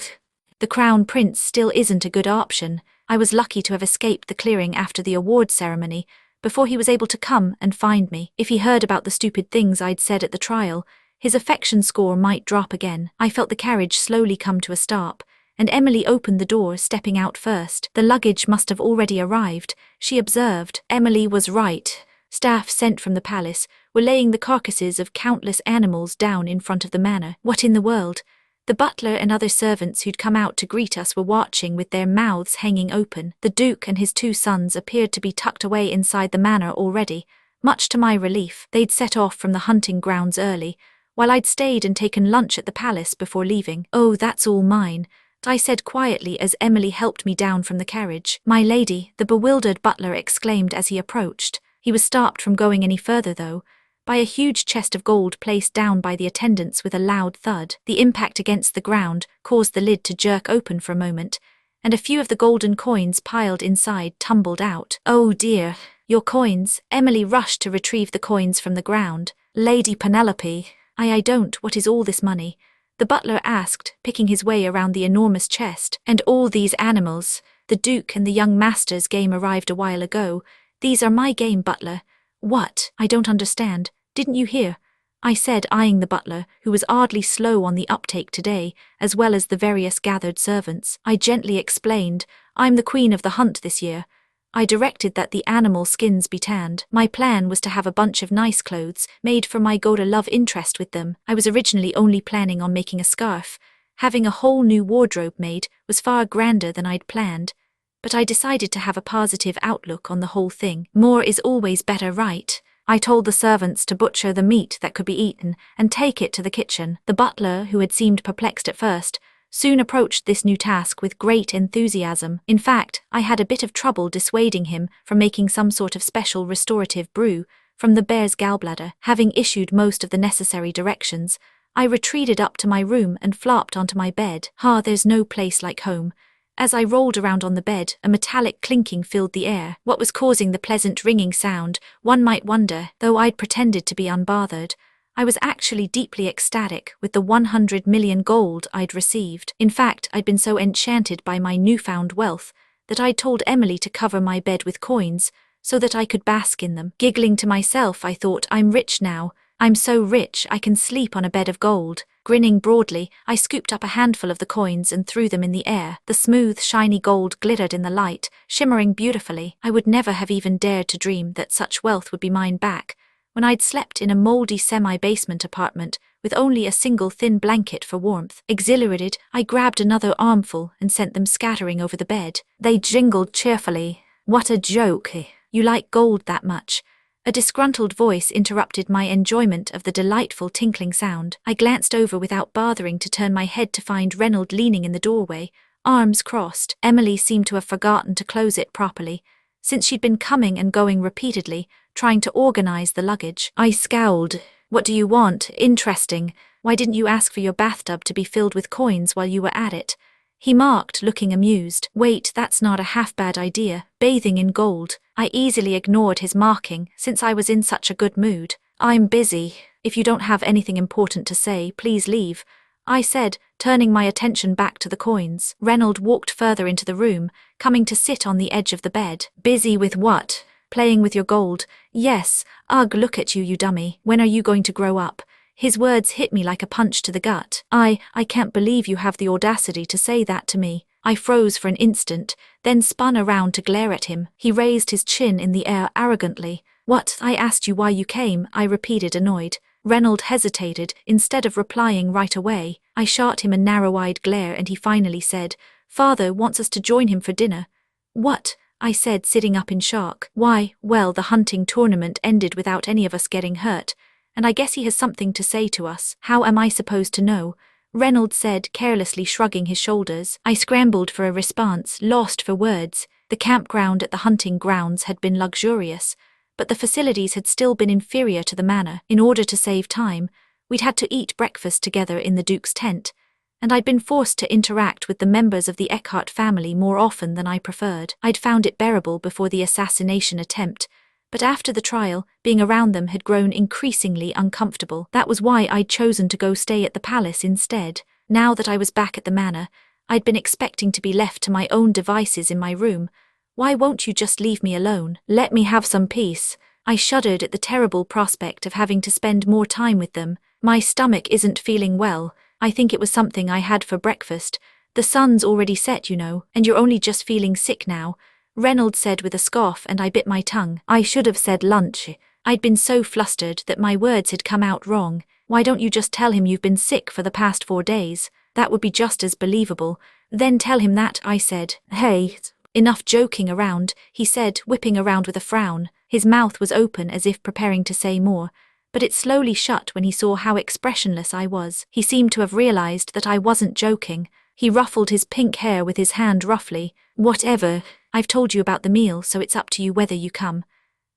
the Crown Prince still isn't a good option. I was lucky to have escaped the clearing after the award ceremony, before he was able to come and find me. If he heard about the stupid things I'd said at the trial, his affection score might drop again. I felt the carriage slowly come to a stop, and Emily opened the door, stepping out first. The luggage must have already arrived, she observed. Emily was right. Staff sent from the palace were laying the carcasses of countless animals down in front of the manor. What in the world? The butler and other servants who'd come out to greet us were watching with their mouths hanging open. The Duke and his two sons appeared to be tucked away inside the manor already. Much to my relief, they'd set off from the hunting grounds early, while I'd stayed and taken lunch at the palace before leaving. Oh, that's all mine, I said quietly as Emily helped me down from the carriage. My lady, the bewildered butler exclaimed as he approached. He was stopped from going any further, though, by a huge chest of gold placed down by the attendants with a loud thud. The impact against the ground caused the lid to jerk open for a moment, and a few of the golden coins piled inside tumbled out. Oh dear, your coins. Emily rushed to retrieve the coins from the ground. Lady Penelope, I don't. What is all this money? The butler asked, picking his way around the enormous chest. And all these animals. The Duke and the young master's game arrived a while ago. These are my game, butler. What? I don't understand. Didn't you hear? I said, eyeing the butler, who was oddly slow on the uptake today, as well as the various gathered servants. I gently explained, I'm the queen of the hunt this year. I directed that the animal skins be tanned. My plan was to have a bunch of nice clothes made for my go-to-love interest with them. I was originally only planning on making a scarf. Having a whole new wardrobe made was far grander than I'd planned, but I decided to have a positive outlook on the whole thing. More is always better, right? I told the servants to butcher the meat that could be eaten and take it to the kitchen. The butler, who had seemed perplexed at first, soon approached this new task with great enthusiasm. In fact, I had a bit of trouble dissuading him from making some sort of special restorative brew from the bear's gallbladder. Having issued most of the necessary directions, I retreated up to my room and flopped onto my bed. There's no place like home. As I rolled around on the bed, a metallic clinking filled the air. What was causing the pleasant ringing sound, one might wonder, though I'd pretended to be unbothered. I was actually deeply ecstatic with the 100 million gold I'd received. In fact, I'd been so enchanted by my newfound wealth that I'd told Emily to cover my bed with coins so that I could bask in them. Giggling to myself, I thought, I'm rich now. I'm so rich I can sleep on a bed of gold. Grinning broadly, I scooped up a handful of the coins and threw them in the air. The smooth, shiny gold glittered in the light, shimmering beautifully. I would never have even dared to dream that such wealth would be mine back, when I'd slept in a moldy semi-basement apartment with only a single thin blanket for warmth. Exhilarated, I grabbed another armful and sent them scattering over the bed. They jingled cheerfully. What a joke. You like gold that much? A disgruntled voice interrupted my enjoyment of the delightful tinkling sound. I glanced over without bothering to turn my head to find Reynold leaning in the doorway, arms crossed. Emily seemed to have forgotten to close it properly, since she'd been coming and going repeatedly, trying to organize the luggage. I scowled. What do you want? Interesting. Why didn't you ask for your bathtub to be filled with coins while you were at it? He marked, looking amused. Wait, that's not a half-bad idea, bathing in gold. I easily ignored his marking, since I was in such a good mood. I'm busy. If you don't have anything important to say, please leave, I said, turning my attention back to the coins. Reynolds walked further into the room, coming to sit on the edge of the bed. Busy with what? Playing with your gold? Yes. Ugh, look at you, you dummy. When are you going to grow up? His words hit me like a punch to the gut. I can't believe you have the audacity to say that to me. I froze for an instant, then spun around to glare at him. He raised his chin in the air arrogantly. What? I asked you why you came, I repeated, annoyed. Reynolds hesitated. Instead of replying right away, I shot him a narrow-eyed glare and he finally said, Father wants us to join him for dinner. What? I said, sitting up in shock. Why? Well, the hunting tournament ended without any of us getting hurt, and I guess he has something to say to us. How am I supposed to know? Reynolds said, carelessly shrugging his shoulders. I scrambled for a response, lost for words. The campground at the hunting grounds had been luxurious, but the facilities had still been inferior to the manor. In order to save time, we'd had to eat breakfast together in the Duke's tent, and I'd been forced to interact with the members of the Eckhart family more often than I preferred. I'd found it bearable before the assassination attempt, but after the trial, being around them had grown increasingly uncomfortable. That was why I'd chosen to go stay at the palace instead. Now that I was back at the manor, I'd been expecting to be left to my own devices in my room. Why won't you just leave me alone? Let me have some peace. I shuddered at the terrible prospect of having to spend more time with them. My stomach isn't feeling well. I think it was something I had for breakfast. The sun's already set, you know, and you're only just feeling sick now, Reynolds said with a scoff, and I bit my tongue. I should have said lunch. I'd been so flustered that my words had come out wrong. Why don't you just tell him you've been sick for the past 4 days? That would be just as believable. Then tell him that, I said. Hey, enough joking around, he said, whipping around with a frown. His mouth was open as if preparing to say more, but it slowly shut when he saw how expressionless I was. He seemed to have realized that I wasn't joking. He ruffled his pink hair with his hand roughly. Whatever. I've told you about the meal, so it's up to you whether you come.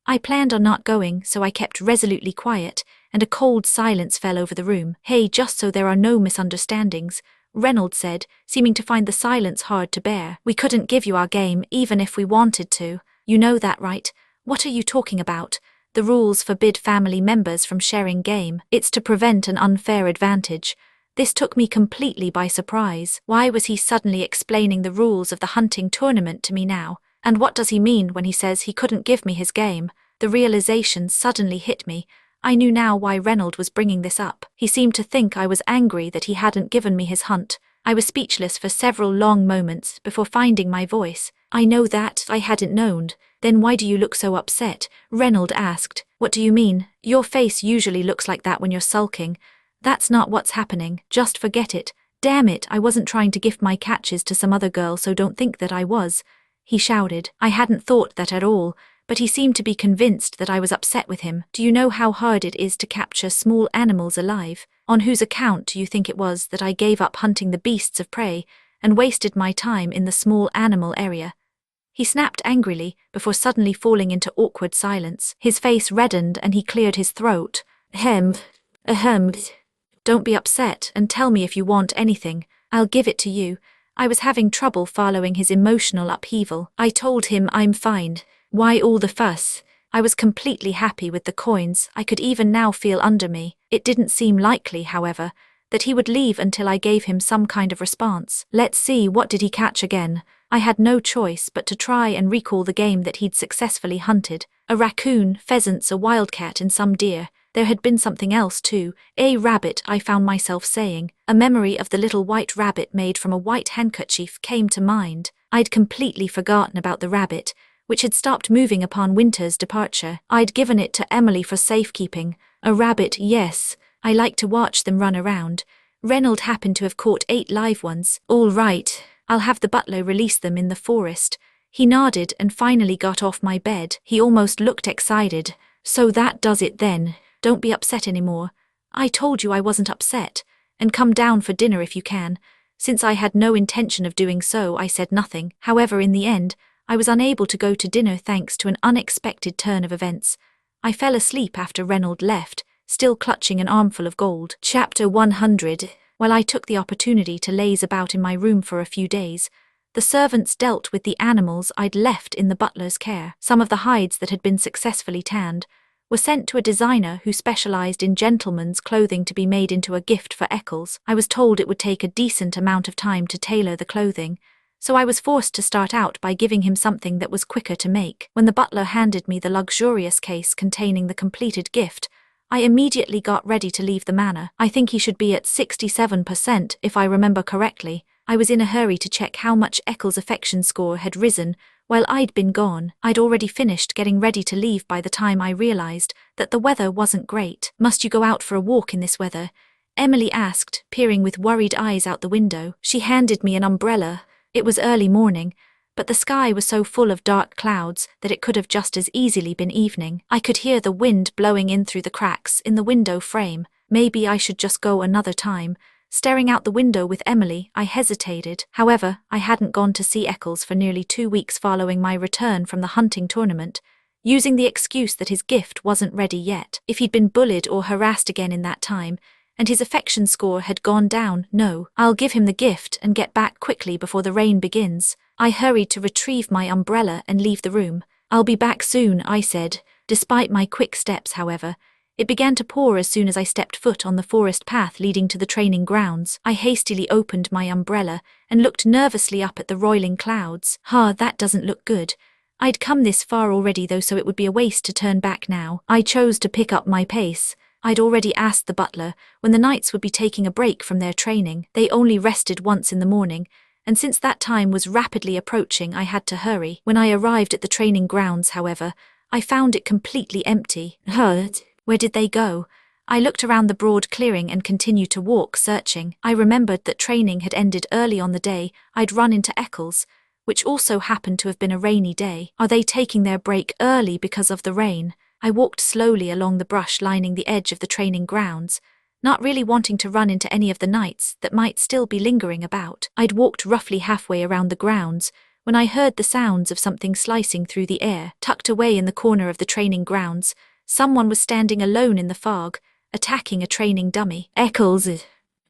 I planned on not going, so I kept resolutely quiet, and a cold silence fell over the room. Hey, just so there are no misunderstandings, Reynolds said, seeming to find the silence hard to bear. We couldn't give you our game, even if we wanted to. You know that, right? What are you talking about? The rules forbid family members from sharing game. It's to prevent an unfair advantage. This took me completely by surprise. Why was he suddenly explaining the rules of the hunting tournament to me now? And what does he mean when he says he couldn't give me his game? The realization suddenly hit me. I knew now why Reynolds was bringing this up. He seemed to think I was angry that he hadn't given me his hunt. I was speechless for several long moments before finding my voice. I know that, I hadn't known. Then why do you look so upset? Reynolds asked. What do you mean? Your face usually looks like that when you're sulking. That's not what's happening. Just forget it. Damn it, I wasn't trying to gift my catches to some other girl, so don't think that I was. He shouted. I hadn't thought that at all, but he seemed to be convinced that I was upset with him. Do you know how hard it is to capture small animals alive? On whose account do you think it was that I gave up hunting the beasts of prey and wasted my time in the small animal area? He snapped angrily before suddenly falling into awkward silence. His face reddened and he cleared his throat. Ahem. Don't be upset and tell me if you want anything. I'll give it to you. I was having trouble following his emotional upheaval. I told him I'm fine. Why all the fuss? I was completely happy with the coins. I could even now feel under me. It didn't seem likely, however, that he would leave until I gave him some kind of response. Let's see, what did he catch again? I had no choice but to try and recall the game that he'd successfully hunted. A raccoon, pheasants, a wildcat, and some deer. There had been something else too. A rabbit, I found myself saying. A memory of the little white rabbit made from a white handkerchief came to mind. I'd completely forgotten about the rabbit, which had stopped moving upon Winter's departure. I'd given it to Emily for safekeeping. A rabbit, yes. I like to watch them run around. Reynolds happened to have caught 8 live ones. All right, I'll have the butler release them in the forest. He nodded and finally got off my bed. He almost looked excited. So that does it then. Don't be upset anymore. I told you I wasn't upset. And come down for dinner if you can. Since I had no intention of doing so, I said nothing. However, in the end, I was unable to go to dinner thanks to an unexpected turn of events. I fell asleep after Reynolds left, still clutching an armful of gold. Chapter 100. While I took the opportunity to laze about in my room for a few days, the servants dealt with the animals I'd left in the butler's care. Some of the hides that had been successfully tanned were sent to a designer who specialized in gentlemen's clothing to be made into a gift for Eccles. I was told it would take a decent amount of time to tailor the clothing, so I was forced to start out by giving him something that was quicker to make. When the butler handed me the luxurious case containing the completed gift, I immediately got ready to leave the manor. I think he should be at 67% if I remember correctly. I was in a hurry to check how much Eccles' affection score had risen while I'd been gone. I'd already finished getting ready to leave by the time I realized that the weather wasn't great. "Must you go out for a walk in this weather?" Emily asked, peering with worried eyes out the window. She handed me an umbrella. It was early morning, but the sky was so full of dark clouds that it could have just as easily been evening. I could hear the wind blowing in through the cracks in the window frame. Maybe I should just go another time. Staring out the window with Emily, I hesitated. However, I hadn't gone to see Eccles for nearly 2 weeks following my return from the hunting tournament, using the excuse that his gift wasn't ready yet. If he'd been bullied or harassed again in that time, and his affection score had gone down, no, I'll give him the gift and get back quickly before the rain begins. I hurried to retrieve my umbrella and leave the room. "I'll be back soon," I said. Despite my quick steps, however, it began to pour as soon as I stepped foot on the forest path leading to the training grounds. I hastily opened my umbrella and looked nervously up at the roiling clouds. That doesn't look good. I'd come this far already though, so it would be a waste to turn back now. I chose to pick up my pace. I'd already asked the butler when the knights would be taking a break from their training. They only rested once in the morning, and since that time was rapidly approaching, I had to hurry. When I arrived at the training grounds, however, I found it completely empty. Where did they go? I looked around the broad clearing and continued to walk, searching. I remembered that training had ended early on the day I'd run into Eccles, which also happened to have been a rainy day. Are they taking their break early because of the rain? I walked slowly along the brush lining the edge of the training grounds, not really wanting to run into any of the knights that might still be lingering about. I'd walked roughly halfway around the grounds when I heard the sounds of something slicing through the air. Tucked away in the corner of the training grounds, someone was standing alone in the fog, attacking a training dummy. Eccles!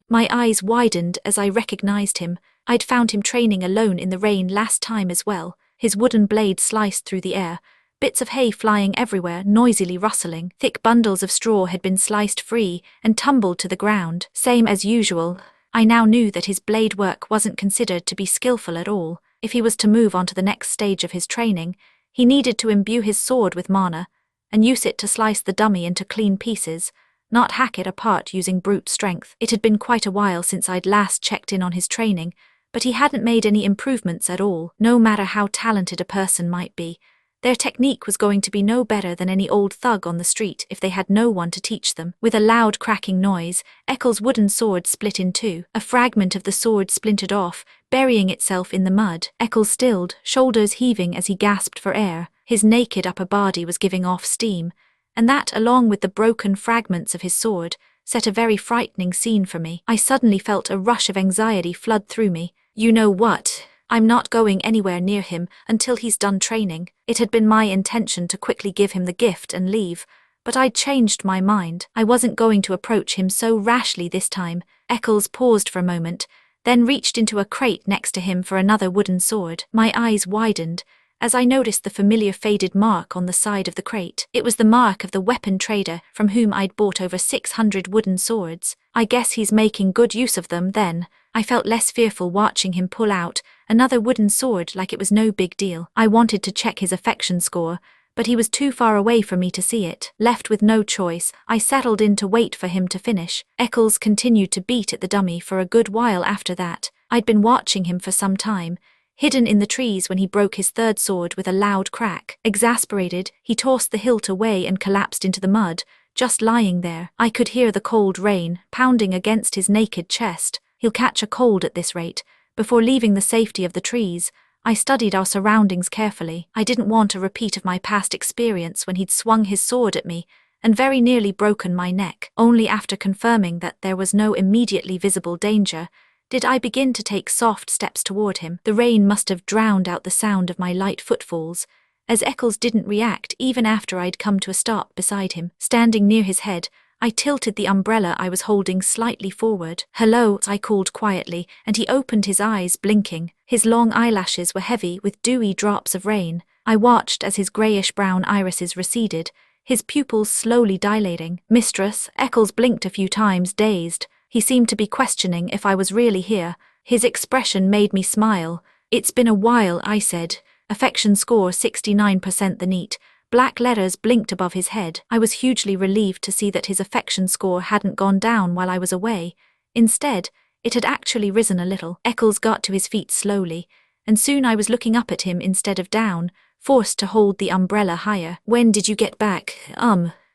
My eyes widened as I recognized him. I'd found him training alone in the rain last time as well. His wooden blade sliced through the air, bits of hay flying everywhere, noisily rustling. Thick bundles of straw had been sliced free and tumbled to the ground. Same as usual. I now knew that his blade work wasn't considered to be skillful at all. If he was to move on to the next stage of his training, he needed to imbue his sword with mana and use it to slice the dummy into clean pieces, not hack it apart using brute strength. It had been quite a while since I'd last checked in on his training, but he hadn't made any improvements at all. No matter how talented a person might be, their technique was going to be no better than any old thug on the street if they had no one to teach them. With a loud cracking noise, Eccles' wooden sword split in two. A fragment of the sword splintered off, burying itself in the mud. Eccles stilled, shoulders heaving as he gasped for air. His naked upper body was giving off steam, and that, along with the broken fragments of his sword, set a very frightening scene for me. I suddenly felt a rush of anxiety flood through me. You know what? I'm not going anywhere near him until he's done training. It had been my intention to quickly give him the gift and leave, but I'd changed my mind. I wasn't going to approach him so rashly this time. Eccles paused for a moment, then reached into a crate next to him for another wooden sword. My eyes widened as I noticed the familiar faded mark on the side of the crate. It was the mark of the weapon trader from whom I'd bought over 600 wooden swords. I guess he's making good use of them then. I felt less fearful watching him pull out another wooden sword like it was no big deal. I wanted to check his affection score, but he was too far away for me to see it. Left with no choice, I settled in to wait for him to finish. Eccles continued to beat at the dummy for a good while after that. I'd been watching him for some time, hidden in the trees when he broke his third sword with a loud crack. Exasperated, he tossed the hilt away and collapsed into the mud, just lying there. I could hear the cold rain pounding against his naked chest. He'll catch a cold at this rate. Before leaving the safety of the trees, I studied our surroundings carefully. I didn't want a repeat of my past experience when he'd swung his sword at me and very nearly broken my neck. Only after confirming that there was no immediately visible danger did I begin to take soft steps toward him. The rain must have drowned out the sound of my light footfalls, as Eccles didn't react even after I'd come to a stop beside him. Standing near his head, I tilted the umbrella I was holding slightly forward. "Hello," I called quietly, and he opened his eyes, blinking. His long eyelashes were heavy with dewy drops of rain. I watched as his greyish-brown irises receded, his pupils slowly dilating. "Mistress," Eccles blinked a few times, dazed. He seemed to be questioning if I was really here. His expression made me smile. "It's been a while," I said. "Affection score 69%." The neat black letters blinked above his head. I was hugely relieved to see that his affection score hadn't gone down while I was away. Instead, it had actually risen a little. Eccles got to his feet slowly, and soon I was looking up at him instead of down, forced to hold the umbrella higher. "When did you get back?"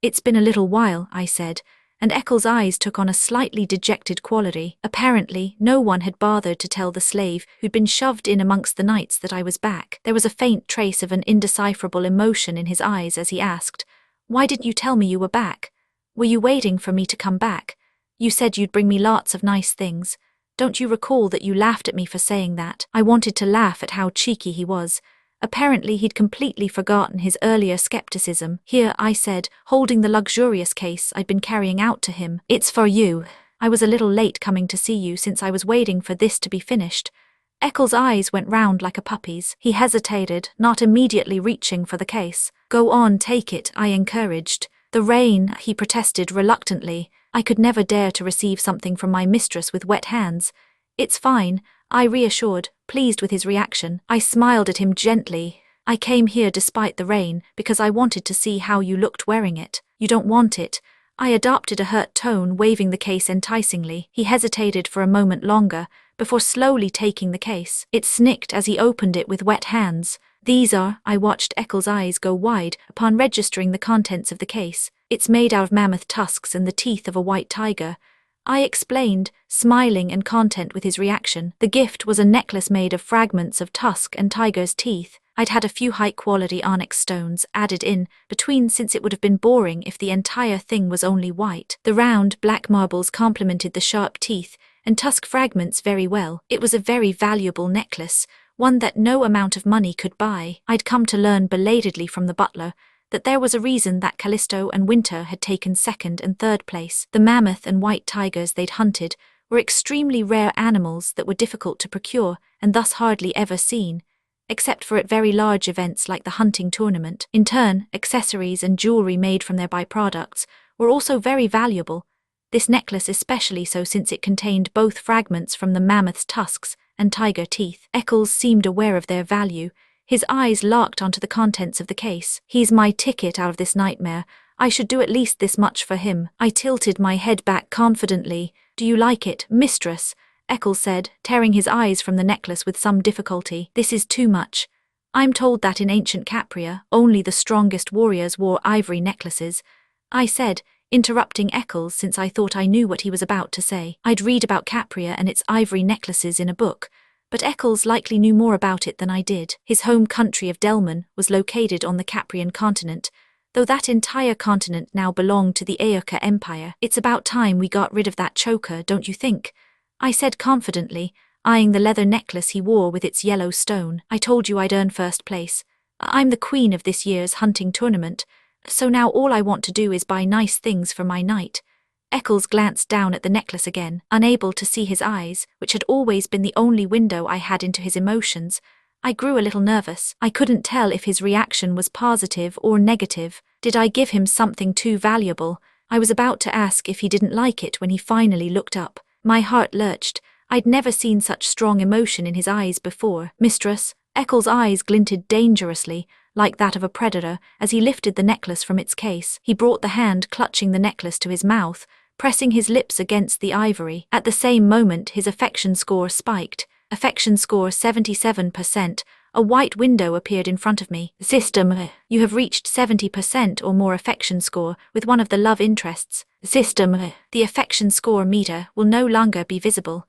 It's been a little while," I said, and Eccles' eyes took on a slightly dejected quality. Apparently, no one had bothered to tell the slave who'd been shoved in amongst the knights that I was back. There was a faint trace of an indecipherable emotion in his eyes as he asked, "Why didn't you tell me you were back? Were you waiting for me to come back? You said you'd bring me lots of nice things. Don't you recall that you laughed at me for saying that?" I wanted to laugh at how cheeky he was. Apparently he'd completely forgotten his earlier skepticism. "Here," I said, holding the luxurious case I'd been carrying out to him. "It's for you. I was a little late coming to see you since I was waiting for this to be finished." Eccles' eyes went round like a puppy's. He hesitated, not immediately reaching for the case. "Go on, take it," I encouraged. "The rain," he protested reluctantly. I could never dare to receive something from my mistress with wet hands. "It's fine," I reassured, pleased with his reaction. I smiled at him gently. "I came here despite the rain because I wanted to see how you looked wearing it." "You don't want it." I adopted a hurt tone, waving the case enticingly. He hesitated for a moment longer, before slowly taking the case. It snicked as he opened it with wet hands. "These are," I watched Eccles' eyes go wide upon registering the contents of the case. "It's made out of mammoth tusks and the teeth of a white tiger." I explained, smiling and content with his reaction. The gift was a necklace made of fragments of tusk and tiger's teeth. I'd had a few high-quality onyx stones added in between since it would have been boring if the entire thing was only white. The round, black marbles complemented the sharp teeth and tusk fragments very well. It was a very valuable necklace, one that no amount of money could buy. I'd come to learn belatedly from the butler that there was a reason that Callisto and Winter had taken second and third place. The mammoth and white tigers they'd hunted were extremely rare animals that were difficult to procure and thus hardly ever seen, except for at very large events like the hunting tournament. In turn, accessories and jewelry made from their byproducts were also very valuable, this necklace especially so since it contained both fragments from the mammoth's tusks and tiger teeth. Eccles seemed aware of their value. His eyes locked onto the contents of the case. "He's my ticket out of this nightmare. I should do at least this much for him." I tilted my head back confidently. "Do you like it, mistress?" Eccles said, tearing his eyes from the necklace with some difficulty. "This is too much. I'm told that in ancient Capria, only the strongest warriors wore ivory necklaces," I said, interrupting Eccles since I thought I knew what he was about to say. I'd read about Capria and its ivory necklaces in a book, but Eccles likely knew more about it than I did. His home country of Delman was located on the Caprian continent, though that entire continent now belonged to the Aeoca Empire. "It's about time we got rid of that choker, don't you think?" I said confidently, eyeing the leather necklace he wore with its yellow stone. "I told you I'd earn first place. I'm the queen of this year's hunting tournament, so now all I want to do is buy nice things for my knight." Eccles glanced down at the necklace again, unable to see his eyes, which had always been the only window I had into his emotions. I grew a little nervous. I couldn't tell if his reaction was positive or negative. Did I give him something too valuable? I was about to ask if he didn't like it when he finally looked up. My heart lurched. I'd never seen such strong emotion in his eyes before. "Mistress," Eccles' eyes glinted dangerously, like that of a predator, as he lifted the necklace from its case. He brought the hand clutching the necklace to his mouth, pressing his lips against the ivory. At the same moment his affection score spiked. Affection score 77%. A white window appeared in front of me. "System, you have reached 70% or more affection score with one of the love interests. System, the affection score meter will no longer be visible."